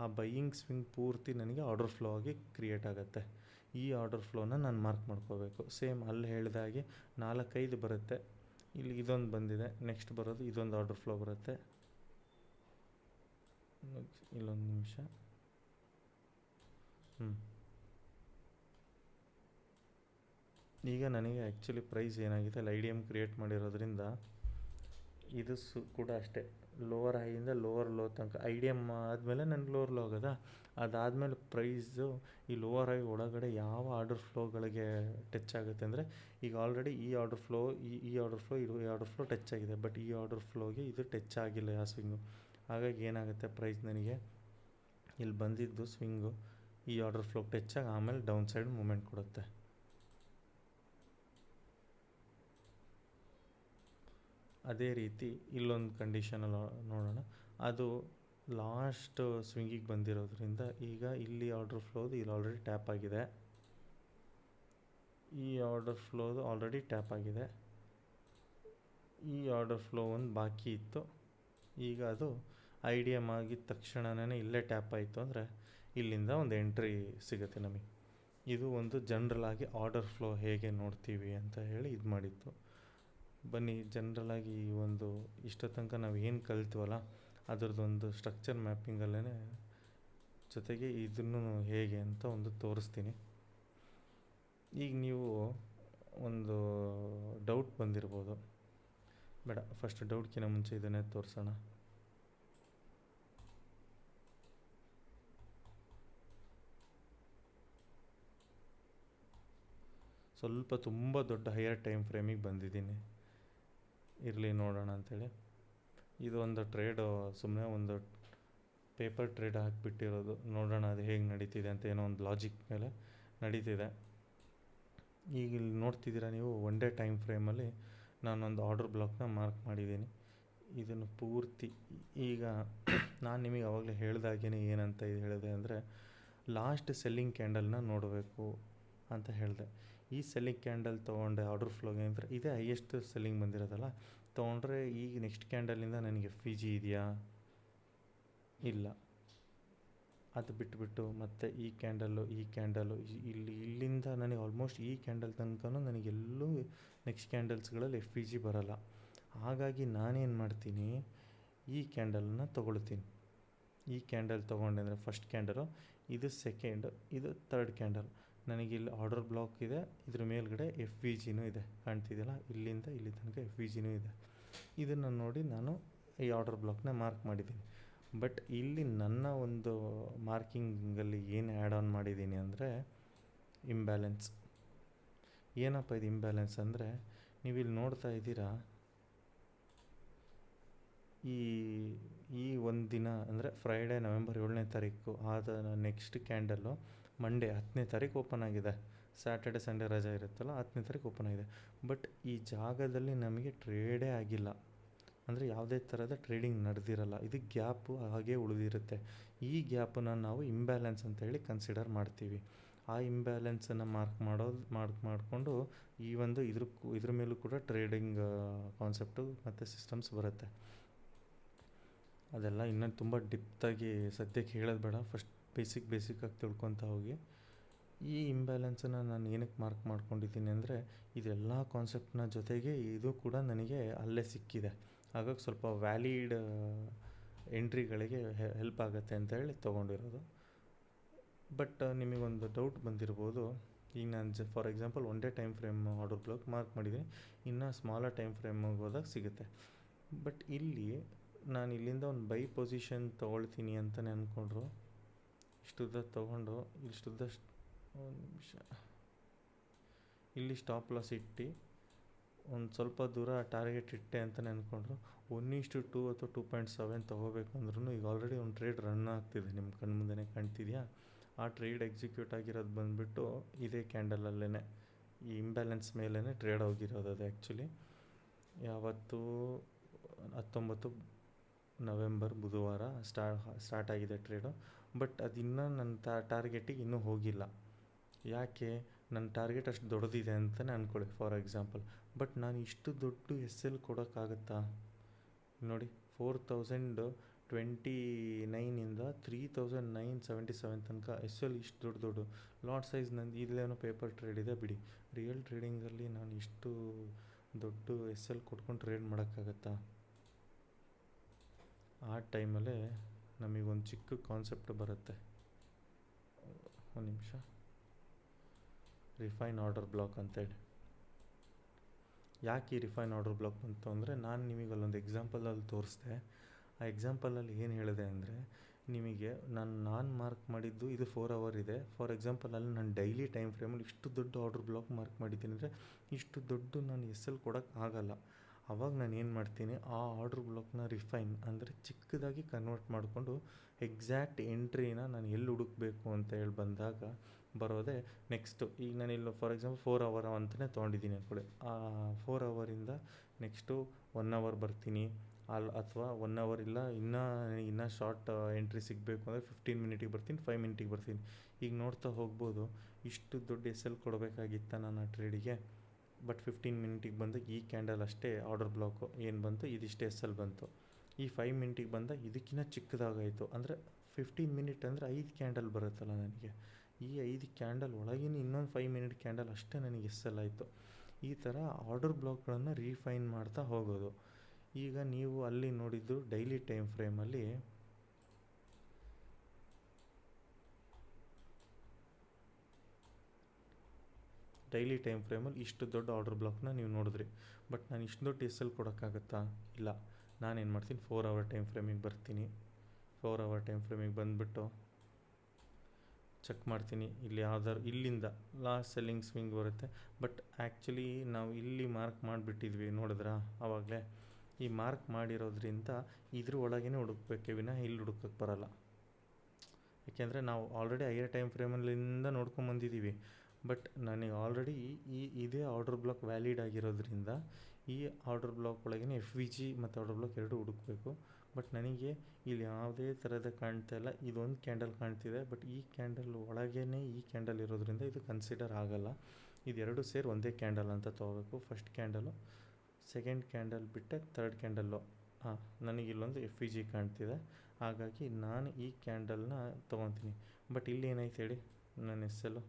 ಆ ಬೈಯಿಂಗ್ ಸ್ವಿಂಗ್ ಪೂರ್ತಿ ನನಗೆ ಆರ್ಡರ್ ಫ್ಲೋ ಆಗಿ ಕ್ರಿಯೇಟ್ ಆಗುತ್ತೆ. ಈ ಆರ್ಡರ್ ಫ್ಲೋನ ನಾನು ಮಾರ್ಕ್ ಮಾಡ್ಕೋಬೇಕು. ಸೇಮ್ ಅಲ್ಲಿ ಹೇಳಿದಾಗೆ 4-5 ಬರುತ್ತೆ. ಇಲ್ಲಿ ಇದೊಂದು ಬಂದಿದೆ, ನೆಕ್ಸ್ಟ್ ಬರೋದು ಇದೊಂದು ಆರ್ಡರ್ ಫ್ಲೋ ಬರುತ್ತೆ. ಇಲ್ಲೊಂದು ನಿಮಿಷ. ಈಗ ನನಗೆ ಆ್ಯಕ್ಚುಲಿ ಪ್ರೈಸ್ ಏನಾಗಿದೆ ಅಲ್ಲಿ ಐ ಡಿ ಎಮ್ ಕ್ರಿಯೇಟ್ ಮಾಡಿರೋದ್ರಿಂದ ಇದು ಕೂಡ ಅಷ್ಟೇ, ಲೋವರ್ ಹೈಯಿಂದ ಲೋವರ್ ಲೋ ತನಕ ಐ ಡಿ ಎಮ್ ಆದಮೇಲೆ ನನಗೆ ಲೋವರ್ ಲೋ ಆಗೋದಾ. ಅದಾದಮೇಲೆ ಪ್ರೈಸು ಈ ಲೋವರ್ ಹೈ ಒಳಗಡೆ ಯಾವ ಆರ್ಡರ್ ಫ್ಲೋಗಳಿಗೆ ಟಚ್ ಆಗುತ್ತೆ ಅಂದರೆ, ಈಗ ಆಲ್ರೆಡಿ ಈ ಆರ್ಡರ್ ಫ್ಲೋ ಈ ಆರ್ಡರ್ ಫ್ಲೋ ಈ ಆರ್ಡರ್ ಫ್ಲೋ ಟಚ್ ಆಗಿದೆ, ಬಟ್ ಈ ಆರ್ಡರ್ ಫ್ಲೋಗೆ ಇದು ಟಚ್ ಆಗಿಲ್ಲ ಆ ಸ್ವಿಂಗು. ಹಾಗಾಗಿ ಏನಾಗುತ್ತೆ, ಪ್ರೈಸ್ ನನಗೆ ಇಲ್ಲಿ ಬಂದಿದ್ದು ಸ್ವಿಂಗು ಈ ಆರ್ಡರ್ ಫ್ಲೋಗೆ ಟಚ್ ಆಗಿ ಆಮೇಲೆ ಡೌನ್ ಸೈಡ್ ಮೂಮೆಂಟ್ ಕೊಡುತ್ತೆ. ಅದೇ ರೀತಿ ಇಲ್ಲೊಂದು ಕಂಡೀಷನಲ್ಲಿ ನೋಡೋಣ. ಅದು ಲಾಸ್ಟ್ ಸ್ವಿಂಗಿಗೆ ಬಂದಿರೋದ್ರಿಂದ ಈಗ ಇಲ್ಲಿ ಆರ್ಡರ್ ಫ್ಲೋದು ಇಲ್ಲಿ ಆಲ್ರೆಡಿ ಟ್ಯಾಪ್ ಆಗಿದೆ, ಈ ಆರ್ಡರ್ ಫ್ಲೋದು ಆಲ್ರೆಡಿ ಟ್ಯಾಪ್ ಆಗಿದೆ, ಈ ಆರ್ಡರ್ ಫ್ಲೋ ಒಂದು ಬಾಕಿ ಇತ್ತು. ಈಗ ಅದು ಐ ಡಿ ಎಮ್ ಆಗಿದ ತಕ್ಷಣವೇ ಇಲ್ಲೇ ಟ್ಯಾಪ್ ಆಯಿತು ಅಂದರೆ ಇಲ್ಲಿಂದ ಒಂದು ಎಂಟ್ರಿ ಸಿಗುತ್ತೆ ನಮಗೆ. ಇದು ಒಂದು ಜನ್ರಲಾಗಿ ಆರ್ಡರ್ ಫ್ಲೋ ಹೇಗೆ ನೋಡ್ತೀವಿ ಅಂತ ಹೇಳಿ ಇದು ಮಾಡಿತ್ತು. ಬನ್ನಿ ಜನ್ರಲಾಗಿ ಈ ಒಂದು ಇಷ್ಟ ತನಕ ನಾವು ಏನು ಕಲಿತೀವಲ್ಲ ಅದರದ್ದೊಂದು ಸ್ಟ್ರಕ್ಚರ್ ಮ್ಯಾಪಿಂಗಲ್ಲೇ ಜೊತೆಗೆ ಇದನ್ನು ಹೇಗೆ ಅಂತ ಒಂದು ತೋರಿಸ್ತೀನಿ. ಈಗ ನೀವು ಒಂದು ಡೌಟ್ ಬಂದಿರ್ಬೋದು, ಬೇಡ ಫಸ್ಟ್ ಡೌಟ್ಗಿಂತ ಮುಂಚೆ ಇದನ್ನೇ ತೋರಿಸೋಣ. ಸ್ವಲ್ಪ ತುಂಬ ದೊಡ್ಡ ಹೈಯರ್ ಟೈಮ್ ಫ್ರೇಮಿಗೆ ಬಂದಿದ್ದೀನಿ, ಇರಲಿ ನೋಡೋಣ ಅಂಥೇಳಿ. ಇದು ಒಂದು ಟ್ರೇಡು, ಸುಮ್ಮನೆ ಒಂದು ಪೇಪರ್ ಟ್ರೇಡ್ ಹಾಕಿಬಿಟ್ಟಿರೋದು, ನೋಡೋಣ ಅದು ಹೇಗೆ ನಡೀತಿದೆ ಅಂತ. ಏನೋ ಒಂದು ಲಾಜಿಕ್ ಮೇಲೆ ನಡೀತಿದೆ. ಈಗ ಇಲ್ಲಿ ನೋಡ್ತಿದ್ದೀರಾ ನೀವು, ಒನ್ ಡೇ ಟೈಮ್ ಫ್ರೇಮಲ್ಲಿ ನಾನೊಂದು ಆರ್ಡರ್ ಬ್ಲಾಕ್ನ ಮಾರ್ಕ್ ಮಾಡಿದ್ದೀನಿ. ಇದನ್ನು ಪೂರ್ತಿ ಈಗ ನಾನು ನಿಮಗೆ ಆವಾಗಲೇ ಹೇಳ್ದಾಗೇ ಏನಂತ ಇದು ಹೇಳಿದೆ ಅಂದರೆ, ಲಾಸ್ಟ್ ಸೆಲ್ಲಿಂಗ್ ಕ್ಯಾಂಡಲ್ನ ನೋಡಬೇಕು ಅಂತ ಹೇಳಿದೆ. ಈ ಸೆಲ್ಲಿಂಗ್ ಕ್ಯಾಂಡಲ್ ತೊಗೊಂಡೆ ಆರ್ಡರ್ ಫ್ಲೋಗೆ ಅಂದರೆ ಇದೇ ಹೈಯೆಸ್ಟ್ ಸೆಲ್ಲಿಂಗ್ ಬಂದಿರೋದಲ್ಲ. ತೊಗೊಂಡ್ರೆ ಈಗ ನೆಕ್ಸ್ಟ್ ಕ್ಯಾಂಡಲಿಂದ ನನಗೆ ಎಫ್ ಇ ಜಿ ಇದೆಯಾ, ಇಲ್ಲ. ಅದು ಬಿಟ್ಟುಬಿಟ್ಟು ಮತ್ತು ಈ ಕ್ಯಾಂಡಲ್ಲು ಇಲ್ಲಿಂದ ನನಗೆ ಆಲ್ಮೋಸ್ಟ್ ಈ ಕ್ಯಾಂಡಲ್ ತನಕನೂ ನನಗೆಲ್ಲೂ ನೆಕ್ಸ್ಟ್ ಕ್ಯಾಂಡಲ್ಸ್ಗಳಲ್ಲಿ ಎಫ್ ಇ ಜಿ ಬರೋಲ್ಲ. ಹಾಗಾಗಿ ನಾನೇನು ಮಾಡ್ತೀನಿ, ಈ ಕ್ಯಾಂಡಲನ್ನ ತೊಗೊಳ್ತೀನಿ. ಈ ಕ್ಯಾಂಡಲ್ ತೊಗೊಂಡೆ ಅಂದರೆ ಫಸ್ಟ್ ಕ್ಯಾಂಡಲು, ಇದು ಸೆಕೆಂಡ್, ಇದು ಥರ್ಡ್ ಕ್ಯಾಂಡಲ್. ನನಗಿಲ್ಲಿ ಆರ್ಡರ್ ಬ್ಲಾಕ್ ಇದೆ, ಇದ್ರ ಮೇಲ್ಗಡೆ ಎಫ್ ಇ ಜಿನೂ ಇದೆ, ಕಾಣ್ತಿದೆಯಲ್ಲ, ಇಲ್ಲಿಂದ ಇಲ್ಲಿ ತನಕ ಎಫ್ ಇ ಜಿನೂ ಇದೆ. ಇದನ್ನು ನೋಡಿ ನಾನು ಈ ಆರ್ಡರ್ ಬ್ಲಾಕ್ನ ಮಾರ್ಕ್ ಮಾಡಿದ್ದೀನಿ. ಬಟ್ ಇಲ್ಲಿ ನನ್ನ ಒಂದು ಮಾರ್ಕಿಂಗಲ್ಲಿ ಏನು ಆ್ಯಡ್ ಆನ್ ಮಾಡಿದ್ದೀನಿ ಅಂದರೆ ಇಂಬ್ಯಾಲೆನ್ಸ್. ಏನಪ್ಪ ಇದು ಇಂಬ್ಯಾಲೆನ್ಸ್ ಅಂದರೆ, ನೀವಿಲ್ಲಿ ನೋಡ್ತಾ ಇದ್ದೀರಾ, ಈ ಒಂದು ದಿನ ಅಂದರೆ ಫ್ರೈಡೇ ನವೆಂಬರ್ 7ನೇ ತಾರೀಕು ಆದ ನೆಕ್ಸ್ಟ್ ಕ್ಯಾಂಡಲ್ಲು ಮಂಡೇ 10ನೇ ತಾರೀಕು ಓಪನ್ ಆಗಿದೆ. ಸ್ಯಾಟರ್ಡೆ ಸಂಡೇ ರಜೆ ಇರುತ್ತಲ್ಲ, 10ನೇ ತಾರೀಕು ಓಪನ್ ಆಗಿದೆ. ಬಟ್ ಈ ಜಾಗದಲ್ಲಿ ನಮಗೆ ಟ್ರೇಡೇ ಆಗಿಲ್ಲ, ಅಂದರೆ ಯಾವುದೇ ಥರದ ಟ್ರೇಡಿಂಗ್ ನಡೆದಿರಲ್ಲ. ಇದು ಗ್ಯಾಪು ಹಾಗೇ ಉಳಿದಿರುತ್ತೆ. ಈ ಗ್ಯಾಪನ್ನು ನಾವು ಇಂಬ್ಯಾಲೆನ್ಸ್ ಅಂತೇಳಿ ಕನ್ಸಿಡರ್ ಮಾಡ್ತೀವಿ. ಆ ಇಂಬ್ಯಾಲೆನ್ಸನ್ನು ಮಾರ್ಕ್ ಮಾಡಿಕೊಂಡು ಈ ಒಂದು ಇದ್ರ ಮೇಲೂ ಕೂಡ ಟ್ರೇಡಿಂಗ್ ಕಾನ್ಸೆಪ್ಟು ಮತ್ತು ಸಿಸ್ಟಮ್ಸ್ ಬರುತ್ತೆ. ಅದೆಲ್ಲ ಇನ್ನೂ ತುಂಬ ಡಿಪ್ತಾಗಿ ಸದ್ಯಕ್ಕೆ ಹೇಳೋದು ಬೇಡ, ಫಸ್ಟ್ ಬೇಸಿಕ್ಕಾಗಿ ತಿಳ್ಕೊತಾ ಹೋಗಿ. ಈ ಇಂಬ್ಯಾಲೆನ್ಸನ್ನು ನಾನು ಏನಕ್ಕೆ ಮಾರ್ಕ್ ಮಾಡ್ಕೊಂಡಿದ್ದೀನಿ ಅಂದರೆ ಇದೆಲ್ಲ ಕಾನ್ಸೆಪ್ಟ್ನ ಜೊತೆಗೆ ಇದು ಕೂಡ ನನಗೆ ಅಲ್ಲೇ ಸಿಕ್ಕಿದೆ. ಹಾಗಾಗಿ ಸ್ವಲ್ಪ ವ್ಯಾಲಿಡ್ ಎಂಟ್ರಿಗಳಿಗೆ ಹೆಲ್ಪ್ ಆಗುತ್ತೆ ಅಂತ ಹೇಳಿ ತೊಗೊಂಡಿರೋದು. ಬಟ್ ನಿಮಗೊಂದು ಡೌಟ್ ಬಂದಿರ್ಬೋದು, ಈಗ ನಾನು for example one day time frame order block mark ಮಾಡಿದ್ದೀನಿ, ಇನ್ನು ಸ್ಮಾಲರ್ ಟೈಮ್ ಫ್ರೇಮಿಗೆ ಹೋದಾಗ ಸಿಗುತ್ತೆ. ಬಟ್ ಇಲ್ಲಿ ನಾನು ಇಲ್ಲಿಂದ ಒಂದು ಬೈ ಪೊಸಿಷನ್ ತೊಗೊಳ್ತೀನಿ ಅಂತಲೇ ಅಂದ್ಕೊಂಡ್ರು, ಇಷ್ಟುದ್ದ ತೊಗೊಂಡು ಇಷ್ಟುದ್ದ ಒಂದು ನಿಮಿಷ ಇಲ್ಲಿ ಸ್ಟಾಪ್ ಲಾಸ್ ಇಟ್ಟು ಒಂದು ಸ್ವಲ್ಪ ದೂರ ಟಾರ್ಗೆಟ್ ಇಟ್ಟೆ ಅಂತಲೇ ಅಂದ್ಕೊಂಡ್ರು 1:2 ಅಥವಾ 2.7 ತೊಗೋಬೇಕು ಅಂದ್ರೂ ಈಗ ಆಲ್ರೆಡಿ ಒಂದು ಟ್ರೇಡ್ ರನ್ ಆಗ್ತಿದೆ, ನಿಮ್ಮ ಕಣ್ಣು ಮುಂದೆನೇ ಕಾಣ್ತಿದೆಯಾ. ಆ ಟ್ರೇಡ್ ಎಕ್ಸಿಕ್ಯೂಟ್ ಆಗಿರೋದು ಬಂದುಬಿಟ್ಟು ಇದೇ ಕ್ಯಾಂಡಲಲ್ಲೇ ಈ ಇಂಬ್ಯಾಲೆನ್ಸ್ ಮೇಲೇ ಟ್ರೇಡ್ ಹೋಗಿರೋದು. ಅದು ಆ್ಯಕ್ಚುಲಿ ಯಾವತ್ತು 19 ನವೆಂಬರ್ ಬುಧವಾರ ಸ್ಟಾರ್ಟ್ ಆಗಿದೆ ಟ್ರೇಡು. ಬಟ್ ಅದಿನ್ನೂ ನನ್ನ ಟಾರ್ಗೆಟಿಗೆ ಇನ್ನೂ ಹೋಗಿಲ್ಲ. ಯಾಕೆ? ನನ್ನ ಟಾರ್ಗೆಟ್ ಅಷ್ಟು ದೊಡ್ಡದಿದೆ ಅಂತಲೇ ಅಂದ್ಕೊಳ್ಳಿ ಫಾರ್ ಎಕ್ಸಾಂಪಲ್. ಬಟ್ ನಾನು ಇಷ್ಟು ದೊಡ್ಡ ಎಸ್ ಎಲ್ ಕೊಡೋಕ್ಕಾಗತ್ತಾ? ನೋಡಿ 4029ಇಂದ 3977 ತನಕ ಎಸ್ ಎಲ್ ಇಷ್ಟು ದೊಡ್ಡ ಲಾಟ್ ಸೈಜ್. ನಂದು ಇಲ್ಲೇನೋ ಪೇಪರ್ ಟ್ರೇಡ್ ಇದೆ ಬಿಡಿ, ರಿಯಲ್ ಟ್ರೇಡಿಂಗಲ್ಲಿ ನಾನು ಇಷ್ಟು ದೊಡ್ಡ ಎಸ್ ಎಲ್ ಕೊಟ್ಕೊಂಡು ಟ್ರೇಡ್ ಮಾಡೋಕ್ಕಾಗತ್ತಾ? ಆ ಟೈಮಲ್ಲೇ ನಮಗೊಂದು ಚಿಕ್ಕ ಕಾನ್ಸೆಪ್ಟ್ ಬರುತ್ತೆ. ಒಂದು ನಿಮಿಷ, ರಿಫೈನ್ ಆರ್ಡರ್ ಬ್ಲಾಕ್ ಅಂತೇಳಿ. ಯಾಕೆ ಈ ರಿಫೈನ್ ಆರ್ಡರ್ ಬ್ಲಾಕ್ ಬಂತು ಅಂದರೆ, ನಾನು ನಿಮಗೆ ಅಲ್ಲೊಂದು ಎಕ್ಸಾಂಪಲಲ್ಲಿ ತೋರಿಸ್ದೆ. ಆ ಎಕ್ಸಾಂಪಲಲ್ಲಿ ಏನು ಹೇಳಿದೆ ಅಂದರೆ, ನಿಮಗೆ ನಾನು ಮಾರ್ಕ್ ಮಾಡಿದ್ದು ಇದು 4 hour ಇದೆ. ಫಾರ್ ಎಕ್ಸಾಂಪಲ್ ಅಲ್ಲಿ ನಾನು ಡೈಲಿ ಟೈಮ್ ಫ್ರೇಮಲ್ಲಿ ಇಷ್ಟು ದೊಡ್ಡ ಆರ್ಡರ್ ಬ್ಲಾಕ್ ಮಾರ್ಕ್ ಮಾಡಿದ್ದೀನಿ ಅಂದರೆ ಇಷ್ಟು ದೊಡ್ಡ ನಾನು ಎಸ್ ಎಲ್ ಕೊಡೋಕ್ಕೆ ಆಗಲ್ಲ. ಆವಾಗ ನಾನು ಏನು ಮಾಡ್ತೀನಿ, ಆ ಆರ್ಡ್ರ್ ಬ್ಲಾಕ್ನ ರಿಫೈನ್ ಅಂದರೆ ಚಿಕ್ಕದಾಗಿ ಕನ್ವರ್ಟ್ ಮಾಡಿಕೊಂಡು ಎಕ್ಸಾಕ್ಟ್ ಎಂಟ್ರಿನ ನಾನು ಎಲ್ಲಿ ಹುಡುಕಬೇಕು ಅಂತ ಹೇಳಿ ಬಂದಾಗ ಬರೋದೇ ನೆಕ್ಸ್ಟು. ಈಗ ನಾನಿಲ್ಲಿ ಫಾರ್ ಎಕ್ಸಾಂಪಲ್ 4 hour ಅಂತಲೇ ತೊಗೊಂಡಿದ್ದೀನಿ ಅಂದ್ಕೊಳ್ಳಿ. ಆ 4 hourಯಿಂದ ನೆಕ್ಸ್ಟು 1 hour ಬರ್ತೀನಿ ಅಥವಾ 1 hour ಇಲ್ಲ ಇನ್ನೂ ಶಾರ್ಟ್ ಎಂಟ್ರಿ ಸಿಗಬೇಕು ಅಂದರೆ 15 minute ಬರ್ತೀನಿ, 5 minute ಬರ್ತೀನಿ. ಈಗ ನೋಡ್ತಾ ಹೋಗ್ಬೋದು, ಇಷ್ಟು ದೊಡ್ಡ ಎಸ್ ಎಲ್ ಕೊಡಬೇಕಾಗಿತ್ತ ನಾನು ಆ ಟ್ರೇಡಿಗೆ. ಬಟ್ 15 minute ಬಂದಾಗ ಈ ಕ್ಯಾಂಡಲ್ ಅಷ್ಟೇ ಆರ್ಡರ್ ಬ್ಲಾಕು ಏನು ಬಂತು, ಇದಿಷ್ಟು ಎಸ್ ಎಲ್ ಬಂತು. ಈ 5 minute ಬಂದಾಗ ಇದಕ್ಕಿಂತ ಚಿಕ್ಕದಾಗಾಯಿತು. ಅಂದರೆ 15 minute ಅಂದರೆ 5 ಕ್ಯಾಂಡಲ್ ಬರುತ್ತಲ್ಲ ನನಗೆ. ಈ 5 ಕ್ಯಾಂಡಲ್ ಒಳಗಿನ ಇನ್ನೊಂದು 5 minute ಕ್ಯಾಂಡಲ್ ಅಷ್ಟೇ ನನಗೆ ಎಸ್ ಎಲ್ ಆಯಿತು. ಈ ಥರ ಆರ್ಡರ್ ಬ್ಲಾಕ್ಗಳನ್ನು ರೀಫೈನ್ ಮಾಡ್ತಾ ಹೋಗೋದು. ಈಗ ನೀವು ಅಲ್ಲಿ ನೋಡಿದ್ದು ಡೈಲಿ ಟೈಮ್ ಫ್ರೇಮಲ್ಲಿ ಇಷ್ಟು ದೊಡ್ಡ ಆರ್ಡರ್ ಬ್ಲಾಕ್ನ ನೀವು ನೋಡಿದ್ರಿ. ಬಟ್ ನಾನು ಇಷ್ಟು ದೊಡ್ಡ ಎಸ್ ಎಲ್ ಕೊಡೋಕ್ಕಾಗತ್ತಾ? ಇಲ್ಲ. ನಾನೇನು ಮಾಡ್ತೀನಿ, 4 hour ಟೈಮ್ ಫ್ರೇಮಿಗೆ ಬರ್ತೀನಿ. 4 hour ಟೈಮ್ ಫ್ರೇಮಿಗೆ ಬಂದುಬಿಟ್ಟು ಚೆಕ್ ಮಾಡ್ತೀನಿ, ಇಲ್ಲಿ ಯಾವ್ದಾದ್ರು ಇಲ್ಲಿಂದ ಲಾಸ್ಟ್ ಸೆಲ್ಲಿಂಗ್ ಸ್ವಿಂಗ್ ಬರುತ್ತೆ. ಬಟ್ ಆ್ಯಕ್ಚುಲಿ ನಾವು ಇಲ್ಲಿ ಮಾರ್ಕ್ ಮಾಡಿಬಿಟ್ಟಿದ್ವಿ, ನೋಡಿದ್ರಾ ಆವಾಗಲೇ. ಈ ಮಾರ್ಕ್ ಮಾಡಿರೋದ್ರಿಂದ ಇದ್ರ ಒಳಗೇ ಹುಡುಕ್ಬೇಕೆ ವಿನ ಇಲ್ಲಿ ಹುಡುಕಕ್ಕೆ ಬರೋಲ್ಲ. ಯಾಕೆಂದರೆ ನಾವು ಆಲ್ರೆಡಿ ಹೈಯರ್ ಟೈಮ್ ಫ್ರೇಮಲ್ಲಿಂದ ನೋಡ್ಕೊಂಬಂದಿದ್ದೀವಿ. ಬಟ್ ನನಗೆ ಆಲ್ರೆಡಿ ಇದೇ ಆರ್ಡರ್ ಬ್ಲಾಕ್ ವ್ಯಾಲಿಡ್ ಆಗಿರೋದ್ರಿಂದ ಈ ಆರ್ಡರ್ ಬ್ಲಾಕ್ ಒಳಗೇ FVG ಮತ್ತು ಆರ್ಡರ್ ಬ್ಲಾಕ್ ಎರಡೂ ಹುಡುಕಬೇಕು. ಬಟ್ ನನಗೆ ಇಲ್ಲಿ ಯಾವುದೇ ಥರದ ಕಾಣ್ತಾ ಇಲ್ಲ. ಇದೊಂದು ಕ್ಯಾಂಡಲ್ ಕಾಣ್ತಿದೆ, ಬಟ್ ಈ ಕ್ಯಾಂಡಲ್ ಒಳಗೇ ಈ ಕ್ಯಾಂಡಲ್ ಇರೋದ್ರಿಂದ ಇದು ಕನ್ಸಿಡರ್ ಆಗೋಲ್ಲ. ಇದೆರಡು ಸೇರಿ ಒಂದೇ ಕ್ಯಾಂಡಲ್ ಅಂತ ತೊಗೋಬೇಕು. ಫಸ್ಟ್ ಕ್ಯಾಂಡಲು, ಸೆಕೆಂಡ್ ಕ್ಯಾಂಡಲ್ ಬಿಟ್ಟೆ ಥರ್ಡ್ ಕ್ಯಾಂಡಲ್ಲು. ನನಗಿಲ್ಲೊಂದು FVG ಕಾಣ್ತಿದೆ, ಹಾಗಾಗಿ ನಾನು ಈ ಕ್ಯಾಂಡಲ್ನ ತೊಗೊತೀನಿ. ಬಟ್ ಇಲ್ಲಿ ಏನಾಯ್ತು ಹೇಳಿ, ನನ್ನ ಎಸ್ ಎಲ್ಲು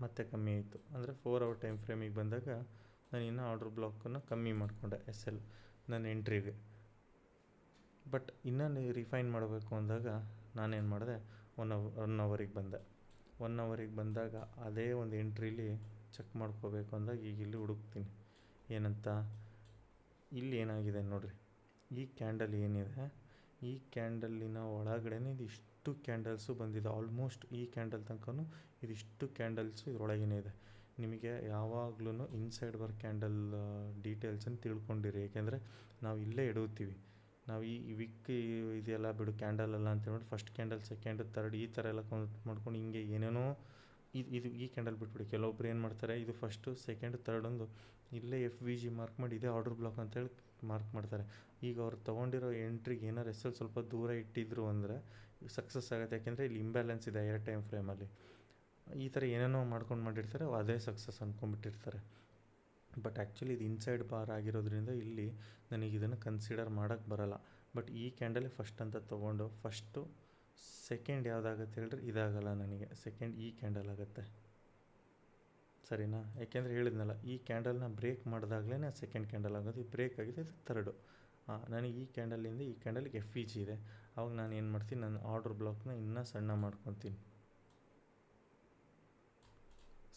ಮತ್ತೆ ಕಮ್ಮಿ ಆಯಿತು. ಅಂದರೆ 4 hour ಟೈಮ್ ಫ್ರೇಮಿಗೆ ಬಂದಾಗ ನಾನು ಇನ್ನೂ ಆರ್ಡರ್ ಬ್ಲಾಕನ್ನು ಕಮ್ಮಿ ಮಾಡಿಕೊಂಡೆ ಎಸ್ ಎಲ್ ನನ್ನ ಎಂಟ್ರಿಗೆ. ಬಟ್ ಇನ್ನೂ ರಿಫೈನ್ ಮಾಡಬೇಕು ಅಂದಾಗ ನಾನೇನು ಮಾಡಿದೆ, 1 hourಗೆ ಬಂದೆ. 1 hourಗೆ ಬಂದಾಗ ಅದೇ ಒಂದು ಎಂಟ್ರೀಲಿ ಚೆಕ್ ಮಾಡ್ಕೋಬೇಕು ಅಂದಾಗ ಈಗ ಇಲ್ಲಿ ಹುಡುಕ್ತೀನಿ. ಏನಂತ, ಇಲ್ಲಿ ಏನಾಗಿದೆ ನೋಡಿರಿ, ಈ ಕ್ಯಾಂಡಲ್ ಏನಿದೆ, ಈ ಕ್ಯಾಂಡಲ್ಲಿನ ಒಳಗಡೆ ಇದಿಷ್ಟು ಕ್ಯಾಂಡಲ್ಸು ಬಂದಿದೆ. ಆಲ್ಮೋಸ್ಟ್ ಈ ಕ್ಯಾಂಡಲ್ ತನಕನೂ ಇದಿಷ್ಟು ಕ್ಯಾಂಡಲ್ಸು ಇದರೊಳಗೇ ಇದೆ. ನಿಮಗೆ ಯಾವಾಗ್ಲೂ ಇನ್ಸೈಡ್ ಬರ್ ಕ್ಯಾಂಡಲ್ ಡೀಟೇಲ್ಸನ್ನು ತಿಳ್ಕೊಂಡಿರಿ. ಏಕೆಂದರೆ ನಾವು ಇಲ್ಲೇ ಇಡುತ್ತೀವಿ. ನಾವು ಈ ವಿಕ್ ಇದೆಲ್ಲ ಬಿಡು ಕ್ಯಾಂಡಲ್ ಅಲ್ಲ ಅಂತ ಹೇಳ್ಬಿಟ್ಟು ಫಸ್ಟ್ ಕ್ಯಾಂಡಲ್, ಸೆಕೆಂಡ್, ಥರ್ಡ್ ಈ ಥರ ಎಲ್ಲ ಕೌಂಟ್ ಮಾಡ್ಕೊಂಡು ಹಿಂಗೆ ಏನೇನೋ ಈ ಕ್ಯಾಂಡಲ್ ಬಿಟ್ಬಿಡಿ. ಕೆಲವೊಬ್ರು ಏನು ಮಾಡ್ತಾರೆ, ಇದು ಫಸ್ಟು, ಸೆಕೆಂಡ್, ಥರ್ಡ್ ಒಂದು ಇಲ್ಲೇ FVG ಮಾರ್ಕ್ ಮಾಡಿ ಇದೇ ಆರ್ಡರ್ ಬ್ಲಾಕ್ ಅಂತೇಳಿ ಮಾರ್ಕ್ ಮಾಡ್ತಾರೆ. ಈಗ ಅವ್ರು ತೊಗೊಂಡಿರೋ ಎಂಟ್ರಿಗೆ ಏನಾರು ಎಸ್ ಎಲ್ ಸ್ವಲ್ಪ ದೂರ ಇಟ್ಟಿದ್ರು ಅಂದರೆ ಸಕ್ಸಸ್ ಆಗುತ್ತೆ. ಯಾಕೆಂದರೆ ಇಲ್ಲಿ ಇಂಬ್ಯಾಲೆನ್ಸ್ ಇದೆ 2 ಟೈಮ್ ಫ್ರೇಮಲ್ಲಿ. ಈ ಥರ ಏನೇನೋ ಮಾಡಿರ್ತಾರೆ, ಅದೇ ಸಕ್ಸಸ್ ಅಂದ್ಕೊಂಡ್ಬಿಟ್ಟಿರ್ತಾರೆ. ಬಟ್ ಆ್ಯಕ್ಚುಲಿ ಇದು ಇನ್ಸೈಡ್ ಬಾರ್ ಆಗಿರೋದ್ರಿಂದ ಇಲ್ಲಿ ನನಗೆ ಇದನ್ನು ಕನ್ಸಿಡರ್ ಮಾಡೋಕ್ಕೆ ಬರೋಲ್ಲ. ಬಟ್ ಈ ಕ್ಯಾಂಡಲೇ ಫಸ್ಟ್ ಅಂತ ತೊಗೊಂಡು ಫಸ್ಟು ಸೆಕೆಂಡ್ ಯಾವುದಾಗತ್ತೆ ಹೇಳ್ರಿ, ಇದಾಗಲ್ಲ ನನಗೆ. ಸೆಕೆಂಡ್ ಈ ಕ್ಯಾಂಡಲ್ ಆಗುತ್ತೆ, ಸರಿನಾ? ಯಾಕೆಂದರೆ ಹೇಳಿದ್ನಲ್ಲ, ಈ ಕ್ಯಾಂಡಲ್ನ ಬ್ರೇಕ್ ಮಾಡಿದಾಗಲೇ ಸೆಕೆಂಡ್ ಕ್ಯಾಂಡಲ್ ಆಗೋದು. ಇದು ಬ್ರೇಕ್ ಆಗಿದೆ, ಇದು ಥರ್ಡು. ನನಗೆ ಈ ಕ್ಯಾಂಡಲಿಂದ ಈ ಕ್ಯಾಂಡಲ್ಗೆ ಎಫ್ ಇ ಜಿ ಇದೆ. ಅವಾಗ ನಾನು ಏನು ಮಾಡ್ತೀನಿ, ನನ್ನ ಆರ್ಡ್ರ್ ಬ್ಲಾಕ್ನ ಇನ್ನೂ ಸಣ್ಣ ಮಾಡ್ಕೊತೀನಿ,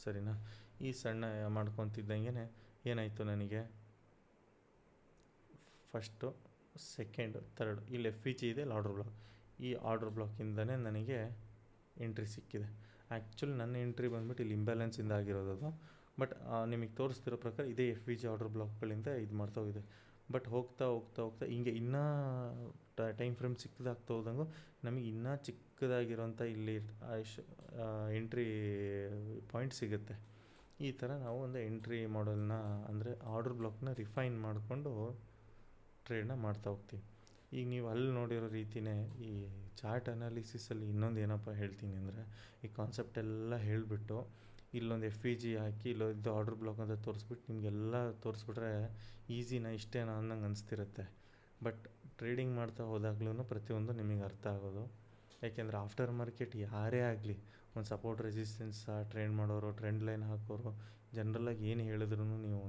ಸರಿನಾ? ಈ ಸಣ್ಣ ಮಾಡ್ಕೊತಿದ್ದಂಗೆ ಏನಾಯಿತು ನನಗೆ, ಫಸ್ಟು, ಸೆಕೆಂಡು, ಥರ್ಡು, ಇಲ್ಲಿ ಎಫ್ ಇ ಜಿ ಇದೆ, ಇಲ್ಲಿ ಆರ್ಡ್ರ್ ಬ್ಲಾಕ್. ಈ ಆರ್ಡ್ರ್ ಬ್ಲಾಕಿಂದನೇ ನನಗೆ ಎಂಟ್ರಿ ಸಿಕ್ಕಿದೆ. ಆ್ಯಕ್ಚುಲಿ ನನ್ನ ಎಂಟ್ರಿ ಬಂದ್ಬಿಟ್ಟು ಇಲ್ಲಿ ಇಂಬ್ಯಾಲೆನ್ಸಿಂದ ಆಗಿರೋದು ಅದು. ಬಟ್ ನಿಮಗೆ ತೋರಿಸ್ತಿರೋ ಪ್ರಕಾರ ಇದೇ ಎಫ್ ಇ ಜಿ ಆರ್ಡ್ರ್ ಬ್ಲಾಕ್ಗಳಿಂದ ಇದು ಮಾಡ್ತಾ ಹೋಗಿದೆ. ಬಟ್ ಹೋಗ್ತಾ ಹೋಗ್ತಾ ಹೋಗ್ತಾ ಹಿಂಗೆ ಇನ್ನೂ ಟೈಮ್ ಫ್ರೇಮ್ ಚಿಕ್ಕದಾಗ್ತಾ ಹೋದಂಗೂ ನಮಗೆ ಇನ್ನೂ ಚಿಕ್ಕದಾಗಿರೋಂಥ ಇಲ್ಲಿ ಎಂಟ್ರಿ ಪಾಯಿಂಟ್ ಸಿಗುತ್ತೆ. ಈ ಥರ ನಾವು ಒಂದು ಎಂಟ್ರಿ ಮಾಡೆಲ್ನ, ಅಂದರೆ ಆರ್ಡ್ರ್ ಬ್ಲಾಕ್ನ ರಿಫೈನ್ ಮಾಡಿಕೊಂಡು ಟ್ರೇಡ್ನ ಮಾಡ್ತಾ ಹೋಗ್ತೀವಿ. ಈಗ ನೀವು ಅಲ್ಲಿ ನೋಡಿರೋ ರೀತಿಯೇ ಈ ಚಾರ್ಟ್ ಅನಾಲಿಸಿಸಲ್ಲಿ ಇನ್ನೊಂದು ಏನಪ್ಪ ಹೇಳ್ತೀನಿ ಅಂದರೆ, ಈ ಕಾನ್ಸೆಪ್ಟ್ ಎಲ್ಲ ಹೇಳಿಬಿಟ್ಟು ಇಲ್ಲೊಂದು ಎಫ್ ಇ ಜಿ ಹಾಕಿ ಇಲ್ಲೊಂದು ಆರ್ಡ್ರ್ ಬ್ಲಾಕ್ ಅಂತ ತೋರಿಸ್ಬಿಟ್ಟು ನಿಮಗೆಲ್ಲ ತೋರಿಸ್ಬಿಟ್ರೆ ಈಸಿನಾ ಇಷ್ಟೇನಾ ಅನ್ನಂಗೆ ಅನಿಸ್ತಿರುತ್ತೆ. ಬಟ್ ಟ್ರೇಡಿಂಗ್ ಮಾಡ್ತಾ ಹೋದಾಗ್ಲೂ ಪ್ರತಿಯೊಂದು ನಿಮಗೆ ಅರ್ಥ ಆಗೋದು. ಯಾಕೆಂದರೆ ಆಫ್ಟರ್ ಮಾರ್ಕೆಟ್ ಯಾರೇ ಆಗಲಿ, ಒಂದು ಸಪೋರ್ಟ್ ರೆಸಿಸ್ಟೆನ್ಸ್ ಟ್ರೇಡ್ ಮಾಡೋರು, ಟ್ರೆಂಡ್ ಲೈನ್ ಹಾಕೋರು, ಜನ್ರಲಾಗಿ ಏನು ಹೇಳಿದ್ರು ನೀವು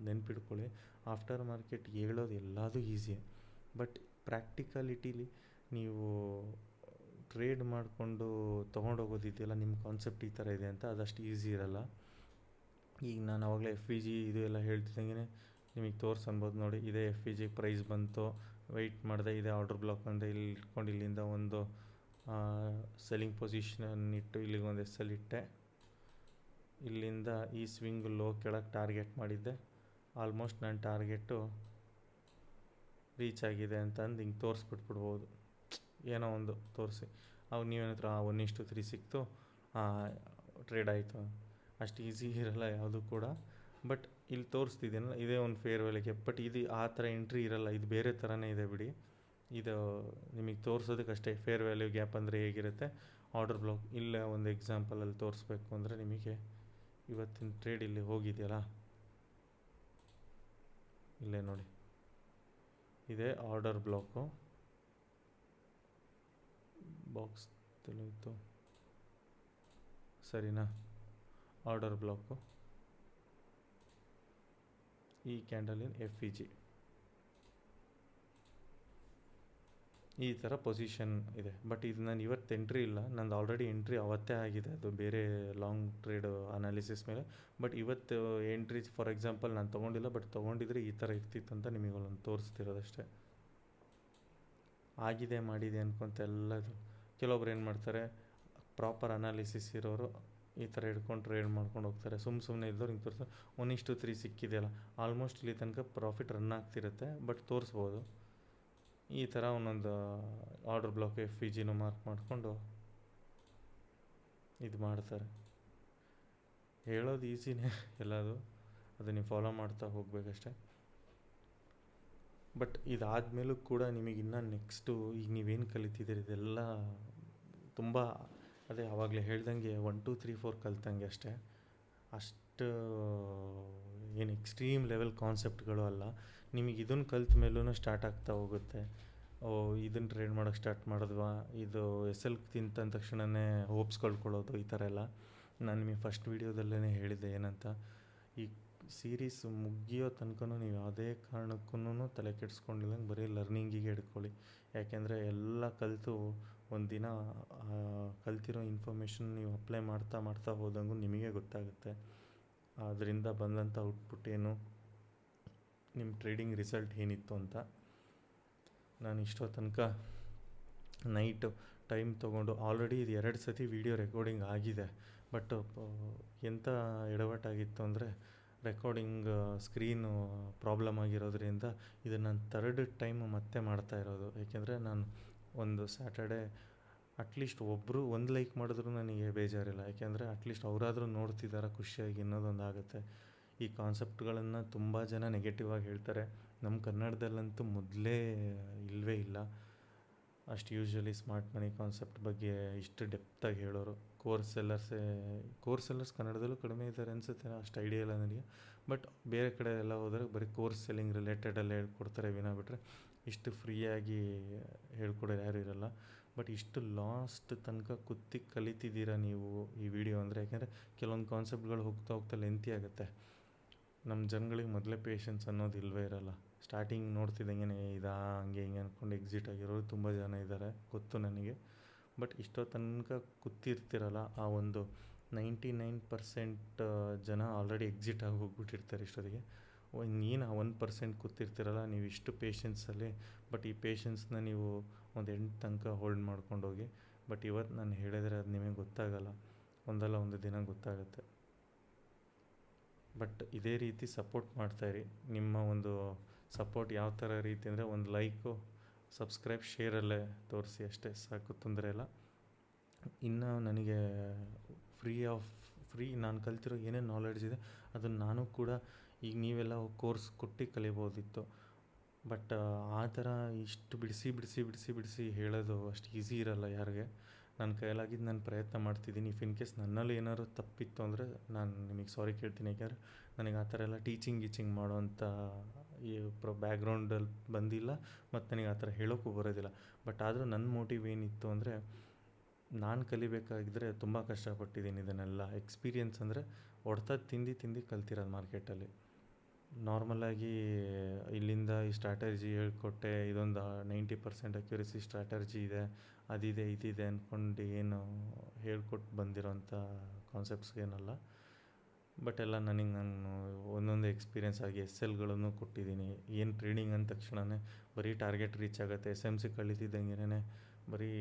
ನೆನ್ಪಿಟ್ಕೊಳ್ಳಿ, ಆಫ್ಟರ್ ಮಾರ್ಕೆಟ್ ಹೇಳೋದು ಎಲ್ಲದೂ ಈಸಿಯೇ. ಬಟ್ ಪ್ರಾಕ್ಟಿಕಾಲಿಟೀಲಿ ನೀವು ಟ್ರೇಡ್ ಮಾಡಿಕೊಂಡು ತೊಗೊಂಡೋಗೋದಿದೆಯಲ್ಲ, ನಿಮ್ಮ ಕಾನ್ಸೆಪ್ಟ್ ಈ ಥರ ಇದೆ ಅಂತ, ಅದಷ್ಟು ಈಸಿ ಇರೋಲ್ಲ. ಈಗ ನಾನು ಆವಾಗಲೇ ಎಫ್ ಇ ಜಿ ಇದು ಎಲ್ಲ ಹೇಳ್ತಿದ್ದಂಗೆ ನಿಮಗೆ ಅನ್ಬೋದು ನೋಡಿ. ಇದೇ ಎಫ್ ಇ ಜಿ ಪ್ರೈಸ್ ಬಂತು, ವೆಯ್ಟ್ ಮಾಡಿದೆ, ಇದೇ ಆರ್ಡ್ರ್ ಬ್ಲಾಕ್ ಅಂತ ಇಲ್ಲಿ ಇಟ್ಕೊಂಡು ಇಲ್ಲಿಂದ ಒಂದು ಸೆಲ್ಲಿಂಗ್ ಪೊಸಿಷನ್ ಇಟ್ಟು ಇಲ್ಲಿಗೆ ಒಂದು ಎಸ್ ಎಲ್ ಇಟ್ಟೆ. ಇಲ್ಲಿಂದ ಈ ಸ್ವಿಂಗ್ ಲೋ ಕೆಳಗೆ ಟಾರ್ಗೆಟ್ ಮಾಡಿದ್ದೆ. ಆಲ್ಮೋಸ್ಟ್ ನನ್ನ ಟಾರ್ಗೆಟು ರೀಚ್ ಆಗಿದೆ ಅಂತ ಅಂದು ಹಿಂಗೆ ತೋರಿಸ್ಬಿಟ್ಬಿಡ್ಬೋದು, ಏನೋ ಒಂದು ತೋರಿಸಿ. ಅವಾಗ ನೀವೇನತ್ರ 1:3 ಸಿಕ್ತು, ಟ್ರೇಡ್ ಆಯಿತು. ಅಷ್ಟು ಈಸಿ ಇರೋಲ್ಲ ಯಾವುದು ಕೂಡ. ಬಟ್ ಇಲ್ಲಿ ತೋರಿಸ್ತಿದ್ದೀನಲ್ಲ, ಇದೇ ಒಂದು ಫೇರ್ ವ್ಯಾಲ್ಯೂಗೆ. ಬಟ್ ಇದು ಆ ಥರ ಎಂಟ್ರಿ ಇರೋಲ್ಲ, ಇದು ಬೇರೆ ಥರನೇ ಇದೆ ಬಿಡಿ. ಇದು ನಿಮಗೆ ತೋರಿಸೋದಕ್ಕಷ್ಟೇ ಫೇರ್ ವ್ಯಾಲ್ಯೂ ಗ್ಯಾಪ್ ಅಂದರೆ ಹೇಗಿರುತ್ತೆ, ಆರ್ಡರ್ ಬ್ಲಾಕ್. ಇಲ್ಲೇ ಒಂದು ಎಕ್ಸಾಂಪಲಲ್ಲಿ ತೋರಿಸ್ಬೇಕು ಅಂದರೆ ನಿಮಗೆ, ಇವತ್ತಿನ ಟ್ರೇಡ್ ಇಲ್ಲಿ ಹೋಗಿದೆಯಲ್ಲ, ಇಲ್ಲೇ ನೋಡಿ, ಇದೇ ಆರ್ಡರ್ ಬ್ಲಾಕು. ಬಾಕ್ಸ್ ತಿಳಿಯಿತು, ಸರಿನಾ? ಆರ್ಡರ್ ಬ್ಲಾಕು, ಈ ಕ್ಯಾಂಡಲಿನ ಎಫ್ ಇ ಜಿ, ಈ ಥರ ಪೊಸಿಷನ್ ಇದೆ. ಬಟ್ ಇದು ನಾನು ಇವತ್ತು ಎಂಟ್ರಿ ಇಲ್ಲ, ನಂದು ಆಲ್ರೆಡಿ ಎಂಟ್ರಿ ಅವತ್ತೇ ಆಗಿದೆ, ಅದು ಬೇರೆ ಲಾಂಗ್ ಟ್ರೇಡ್ ಅನಾಲಿಸಿಸ್ ಮೇಲೆ. ಬಟ್ ಇವತ್ತು ಎಂಟ್ರಿ ಫಾರ್ ಎಕ್ಸಾಂಪಲ್ ನಾನು ತೊಗೊಂಡಿಲ್ಲ, ಬಟ್ ತೊಗೊಂಡಿದ್ರೆ ಈ ಥರ ಇರ್ತಿತ್ತು ಅಂತ ನಿಮಗೆ ಒಂದು ತೋರಿಸ್ತಿರೋದಷ್ಟೇ. ಆಗಿದೆ ಮಾಡಿದೆ ಅನ್ಕೊಂತ ಎಲ್ಲದು. ಕೆಲವೊಬ್ರು ಏನು ಮಾಡ್ತಾರೆ, ಪ್ರಾಪರ್ ಅನಾಲಿಸಿಸ್ ಇರೋರು ಈ ಥರ ಹಿಡ್ಕೊಂಡು ಟ್ರೇಡ್ ಮಾಡ್ಕೊಂಡು ಹೋಗ್ತಾರೆ. ಸುಮ್ಮನೆ ಇದ್ದವ್ರು ಹಿಂಗೆ ತೋರಿಸ್ತಾರೆ. 1:3 ಸಿಕ್ಕಿದೆಯಲ್ಲ, ಆಲ್ಮೋಸ್ಟ್ ಇಲ್ಲಿ ತನಕ ಪ್ರಾಫಿಟ್ ರನ್ ಆಗ್ತಿರುತ್ತೆ, ಬಟ್ ತೋರಿಸ್ಬೋದು. ಈ ಥರ ಒಂದೊಂದು ಆರ್ಡರ್ ಬ್ಲಾಕ್ ಎಫ್ ಇ ಜಿನೂ ಮಾರ್ಕ್ ಮಾಡಿಕೊಂಡು ಇದು ಮಾಡ್ತಾರೆ. ಹೇಳೋದು ಈಸಿನೇ ಎಲ್ಲದು, ಅದು ನೀವು ಫಾಲೋ ಮಾಡ್ತಾ ಹೋಗಬೇಕಷ್ಟೆ. ಬಟ್ ಇದಾದಮೇಲೂ ಕೂಡ ನಿಮಗೆ ಇನ್ನೂ ನೆಕ್ಸ್ಟು ಈಗ ನೀವೇನು ಕಲಿತಿದ್ದೀರಿ ಇದೆಲ್ಲ ತುಂಬ, ಅದೇ ಆವಾಗಲೇ ಹೇಳ್ದಂಗೆ 1 2 3 4 ಕಲ್ತಂಗೆ ಅಷ್ಟೇ. ಅಷ್ಟು ಏನು ಎಕ್ಸ್ಟ್ರೀಮ್ ಲೆವೆಲ್ ಕಾನ್ಸೆಪ್ಟ್ಗಳು ಅಲ್ಲ. ನಿಮಗೆ ಇದನ್ನು ಕಲ್ತ ಮೇಲೂ ಸ್ಟಾರ್ಟ್ ಆಗ್ತಾ ಹೋಗುತ್ತೆ. ಇದನ್ನು ಟ್ರೇಡ್ ಮಾಡೋಕ್ಕೆ ಸ್ಟಾರ್ಟ್ ಮಾಡಿದ್ವಾ, ಇದು ಎಸ್ ಎಲ್ ತಿಂತ ತಕ್ಷಣವೇ ಹೋಪ್ಸ್ ಕಳ್ಕೊಳ್ಳೋದು, ಈ ಥರ ಎಲ್ಲ. ನಾನು ನಿಮಗೆ ಫಸ್ಟ್ ವೀಡಿಯೋದಲ್ಲೇ ಹೇಳಿದ್ದೆ ಏನಂತ, ಈ ಸೀರೀಸ್ ಮುಗಿಯೋ ತನಕನೂ ನೀವು ಯಾವುದೇ ಕಾರಣಕ್ಕೂ ತಲೆ ಕೆಡಿಸ್ಕೊಂಡಿಲ್ಲಂಗೆ ಬರೀ ಲರ್ನಿಂಗಿಗೆ ಹಿಡ್ಕೊಳ್ಳಿ. ಯಾಕೆಂದರೆ ಎಲ್ಲ ಕಲಿತು ಒಂದಿನ ಕಲ್ತಿರೋ ಇನ್ಫಾರ್ಮೇಷನ್ ನೀವು ಅಪ್ಲೈ ಮಾಡ್ತಾ ಮಾಡ್ತಾ ಹೋದಂಗೂ ನಿಮಗೆ ಗೊತ್ತಾಗುತ್ತೆ ಅದರಿಂದ ಬಂದಂಥ ಔಟ್ಪುಟ್ ಏನು, ನಿಮ್ಮ ಟ್ರೇಡಿಂಗ್ ರಿಸಲ್ಟ್ ಏನಿತ್ತು ಅಂತ. ನಾನು ಇಷ್ಟೋ ತನಕ ನೈಟು ಟೈಮ್ ತೊಗೊಂಡು ಆಲ್ರೆಡಿ ಇದು 2 ಸತಿ ವೀಡಿಯೋ ರೆಕಾರ್ಡಿಂಗ್ ಆಗಿದೆ. ಬಟ್ ಎಂಥ ಎಡವಟ್ಟಾಗಿತ್ತು ಅಂದರೆ, ರೆಕಾರ್ಡಿಂಗ್ ಸ್ಕ್ರೀನು ಪ್ರಾಬ್ಲಮ್ ಆಗಿರೋದ್ರಿಂದ ಇದು ನಾನು 3rd ಟೈಮ್ ಮತ್ತೆ ಮಾಡ್ತಾ ಇರೋದು. ಏಕೆಂದರೆ ನಾನು ಒಂದು ಸ್ಯಾಟರ್ಡೇ ಅಟ್ಲೀಸ್ಟ್ ಒಬ್ಬರು ಒಂದು ಲೈಕ್ ಮಾಡಿದ್ರು ನನಗೆ ಬೇಜಾರಿಲ್ಲ. ಯಾಕೆಂದರೆ ಅಟ್ಲೀಸ್ಟ್ ಅವರಾದರೂ ನೋಡ್ತಿದ್ದಾರೆ ಖುಷಿಯಾಗಿ ಅನ್ನೋದೊಂದು ಆಗುತ್ತೆ. ಈ ಕಾನ್ಸೆಪ್ಟ್ಗಳನ್ನು ತುಂಬ ಜನ ನೆಗೆಟಿವ್ ಆಗಿ ಹೇಳ್ತಾರೆ. ನಮ್ಮ ಕನ್ನಡದಲ್ಲಂತೂ ಮೊದಲೇ ಇಲ್ಲವೇ ಇಲ್ಲ ಅಷ್ಟು ಯೂಶ್ವಲಿ ಸ್ಮಾರ್ಟ್ ಮನಿ ಕಾನ್ಸೆಪ್ಟ್ ಬಗ್ಗೆ ಇಷ್ಟು ಡೆಪ್ತಾಗಿ ಹೇಳೋರು. ಕೋರ್ಸ್ ಸೆಲ್ಲರ್ಸ್ ಕನ್ನಡದಲ್ಲೂ ಕಡಿಮೆ ಇದ್ದಾರೆ ಅನಿಸುತ್ತೆ, ಅಷ್ಟು ಐಡಿಯಾ ಇಲ್ಲ ನನಗೆ. ಬಟ್ ಬೇರೆ ಕಡೆ ಎಲ್ಲ ಹೋದರೆ ಬರೀ ಕೋರ್ಸ್ ಸೆಲ್ಲಿಂಗ್ ರಿಲೇಟೆಡಲ್ಲಿ ಹೇಳ್ಕೊಡ್ತಾರೆ ವಿನಾ ಬಿಟ್ಟರೆ ಇಷ್ಟು ಫ್ರೀಯಾಗಿ ಹೇಳ್ಕೊಡೋರು ಯಾರೂ ಇರೋಲ್ಲ. ಬಟ್ ಇಷ್ಟು ಲಾಸ್ಟ್ ತನಕ ಕುತ್ತಿ ಕಲಿತಿದ್ದೀರಾ ನೀವು ಈ ವಿಡಿಯೋ ಅಂದರೆ, ಯಾಕೆಂದರೆ ಕೆಲವೊಂದು ಕಾನ್ಸೆಪ್ಟ್ಗಳು ಹೋಗ್ತಾ ಹೋಗ್ತಾ ಲೆಂತಿ ಆಗುತ್ತೆ. ನಮ್ಮ ಜನಗಳಿಗೆ ಮೊದಲೇ ಪೇಷನ್ಸ್ ಅನ್ನೋದು ಇಲ್ಲವೇ ಇರೋಲ್ಲ. ಸ್ಟಾರ್ಟಿಂಗ್ ನೋಡ್ತಿದ್ದಂಗೆ ಇದಾ ಹಂಗೆ ಹಿಂಗೆ ಅಂದ್ಕೊಂಡು ಎಕ್ಸಿಟ್ ಆಗಿರೋರು ತುಂಬ ಜನ ಇದ್ದಾರೆ, ಗೊತ್ತು ನನಗೆ. ಬಟ್ ಇಷ್ಟೋ ತನಕ ಕೂತಿರ್ತಿರಲ್ಲ, ಆ ಒಂದು 99% ಜನ ಆಲ್ರೆಡಿ ಎಕ್ಸಿಟ್ ಆಗಿ ಹೋಗ್ಬಿಟ್ಟಿರ್ತಾರೆ ಇಷ್ಟೊತ್ತಿಗೆ. ನೀನು ಆ 1% ಕೂತಿರ್ತಿರಲ್ಲ, ನೀವು ಇಷ್ಟು ಪೇಷನ್ಸಲ್ಲಿ. ಬಟ್ ಈ ಪೇಷನ್ಸ್ನ ನೀವು ಒಂದು ಎಂಡ್ ತನಕ ಹೋಲ್ಡ್ ಮಾಡ್ಕೊಂಡೋಗಿ. ಬಟ್ ಇವತ್ತು ನಾನು ಹೇಳಿದರೆ ಅದು ನಿಮಗೆ ಗೊತ್ತಾಗಲ್ಲ, ಒಂದಲ್ಲ ಒಂದು ದಿನ ಗೊತ್ತಾಗುತ್ತೆ. ಬಟ್ ಇದೇ ರೀತಿ ಸಪೋರ್ಟ್ ಮಾಡ್ತಾಯಿರಿ. ನಿಮ್ಮ ಒಂದು ಸಪೋರ್ಟ್ ಯಾವ ಥರ ರೀತಿ ಅಂದರೆ, ಒಂದು ಲೈಕು, ಸಬ್ಸ್ಕ್ರೈಬ್, ಶೇರಲ್ಲೇ ತೋರಿಸಿ ಅಷ್ಟೇ ಸಾಕು, ತೊಂದರೆ ಇಲ್ಲ. ಇನ್ನು ನನಗೆ ಫ್ರೀ ನಾನು ಕಲ್ತಿರೋ ಏನೇನು ನಾಲೆಡ್ಜ್ ಇದೆ ಅದನ್ನು ನಾನು ಕೂಡ ಈಗ ನೀವೆಲ್ಲ ಕೋರ್ಸ್ ಕೊಟ್ಟು ಕಲಿಬೋದಿತ್ತು. ಬಟ್ ಆ ಥರ ಇಷ್ಟು ಬಿಡಿಸಿ ಹೇಳೋದು ಅಷ್ಟು ಈಸಿ ಇರೋಲ್ಲ ಯಾರಿಗೆ. ನನ್ನ ಕೈಲಾಗಿದ್ದು ನಾನು ಪ್ರಯತ್ನ ಮಾಡ್ತಿದ್ದೀನಿ. ಇಫ್ ಇನ್ ಕೇಸ್ ನನ್ನಲ್ಲಿ ಏನಾದ್ರು ತಪ್ಪಿತ್ತು ಅಂದರೆ ನಾನು ನಿಮಗೆ ಸಾರಿ ಕೇಳ್ತೀನಿ. ಯಾಕೆಂದರೆ ನನಗೆ ಆ ಥರ ಎಲ್ಲ ಗೀಚಿಂಗ್ ಮಾಡೋವಂಥ ಈ ಬ್ಯಾಕ್ಗ್ರೌಂಡಲ್ಲಿ ಬಂದಿಲ್ಲ, ಮತ್ತು ನನಗೆ ಆ ಥರ ಹೇಳೋಕ್ಕೂ ಬರೋದಿಲ್ಲ. ಬಟ್ ಆದರೂ ನನ್ನ ಮೋಟಿವ್ ಏನಿತ್ತು ಅಂದರೆ, ನಾನು ಕಲಿಬೇಕಾಗಿದ್ದರೆ ತುಂಬ ಕಷ್ಟಪಟ್ಟಿದ್ದೀನಿ ಇದನ್ನೆಲ್ಲ. ಎಕ್ಸ್ಪೀರಿಯನ್ಸ್ ಅಂದರೆ ಹೊಡ್ತ ತಿಂದು ಕಲ್ತಿರೋದು ಮಾರ್ಕೆಟಲ್ಲಿ. ನಾರ್ಮಲಾಗಿ ಇಲ್ಲಿಂದ ಈ ಸ್ಟ್ರಾಟರ್ಜಿ ಹೇಳ್ಕೊಟ್ಟೆ, ಇದೊಂದು 90% ಅಕ್ಯುರಸಿ ಸ್ಟ್ರಾಟರ್ಜಿ ಇದೆ, ಅದಿದೆ ಇದಿದೆ ಅಂದ್ಕೊಂಡು ಏನು ಹೇಳ್ಕೊಟ್ಟು ಬಂದಿರೋಂಥ ಕಾನ್ಸೆಪ್ಟ್ಸ್ ಏನಲ್ಲ. ಬಟ್ ಎಲ್ಲ ನಾನು ಒಂದೊಂದು ಎಕ್ಸ್ಪೀರಿಯೆನ್ಸ್ ಆಗಿ SLಗಳನ್ನು ಕೊಟ್ಟಿದ್ದೀನಿ. ಏನು ಟ್ರೇಡಿಂಗ್ ಅಂದ ತಕ್ಷಣವೇ ಬರೀ ಟಾರ್ಗೆಟ್ ರೀಚ್ ಆಗುತ್ತೆ, SMC ಕಲಿತಿದ್ದಂಗೆನೇ ಬರೀ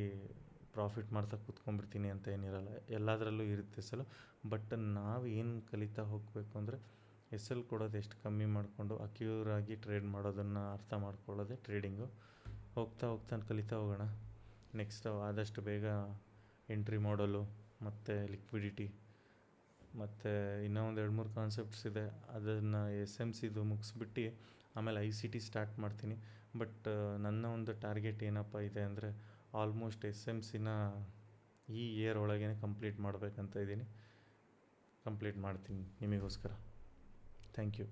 ಪ್ರಾಫಿಟ್ ಮಾಡ್ತಾ ಕೂತ್ಕೊಂಡ್ಬಿಡ್ತೀನಿ ಅಂತ ಏನಿರಲ್ಲ, ಎಲ್ಲದರಲ್ಲೂ ಇರುತ್ತೆ SL. ಬಟ್ ನಾವು ಏನು ಕಲಿತಾ ಹೋಗಬೇಕು ಅಂದರೆ, SL ಕೊಡೋದು ಎಷ್ಟು ಕಮ್ಮಿ ಮಾಡಿಕೊಂಡು ಅಕ್ಯೂರಾಗಿ ಟ್ರೇಡ್ ಮಾಡೋದನ್ನು ಅರ್ಥ ಮಾಡ್ಕೊಳ್ಳೋದೇ ಟ್ರೇಡಿಂಗು. ಹೋಗ್ತಾ ಕಲಿತಾ ಹೋಗೋಣ. ನೆಕ್ಸ್ಟ್ ಆದಷ್ಟು ಬೇಗ ಎಂಟ್ರಿ ಮಾಡಲು ಮತ್ತು ಲಿಕ್ವಿಡಿಟಿ ಮತ್ತು ಇನ್ನೂ ಒಂದು 2-3 ಕಾನ್ಸೆಪ್ಟ್ಸ್ ಇದೆ, ಅದನ್ನು SMCದು ಮುಗಿಸ್ಬಿಟ್ಟು ಆಮೇಲೆ ICT ಸ್ಟಾರ್ಟ್ ಮಾಡ್ತೀನಿ. ಬಟ್ ನನ್ನ ಒಂದು ಟಾರ್ಗೆಟ್ ಏನಪ್ಪ ಇದೆ ಅಂದರೆ, ಆಲ್ಮೋಸ್ಟ್ SMCನ ಈ ಇಯರ್ ಒಳಗೇ ಕಂಪ್ಲೀಟ್ ಮಾಡಬೇಕಂತ ಇದ್ದೀನಿ. ಕಂಪ್ಲೀಟ್ ಮಾಡ್ತೀನಿ ನಿಮಗೋಸ್ಕರ. Thank you.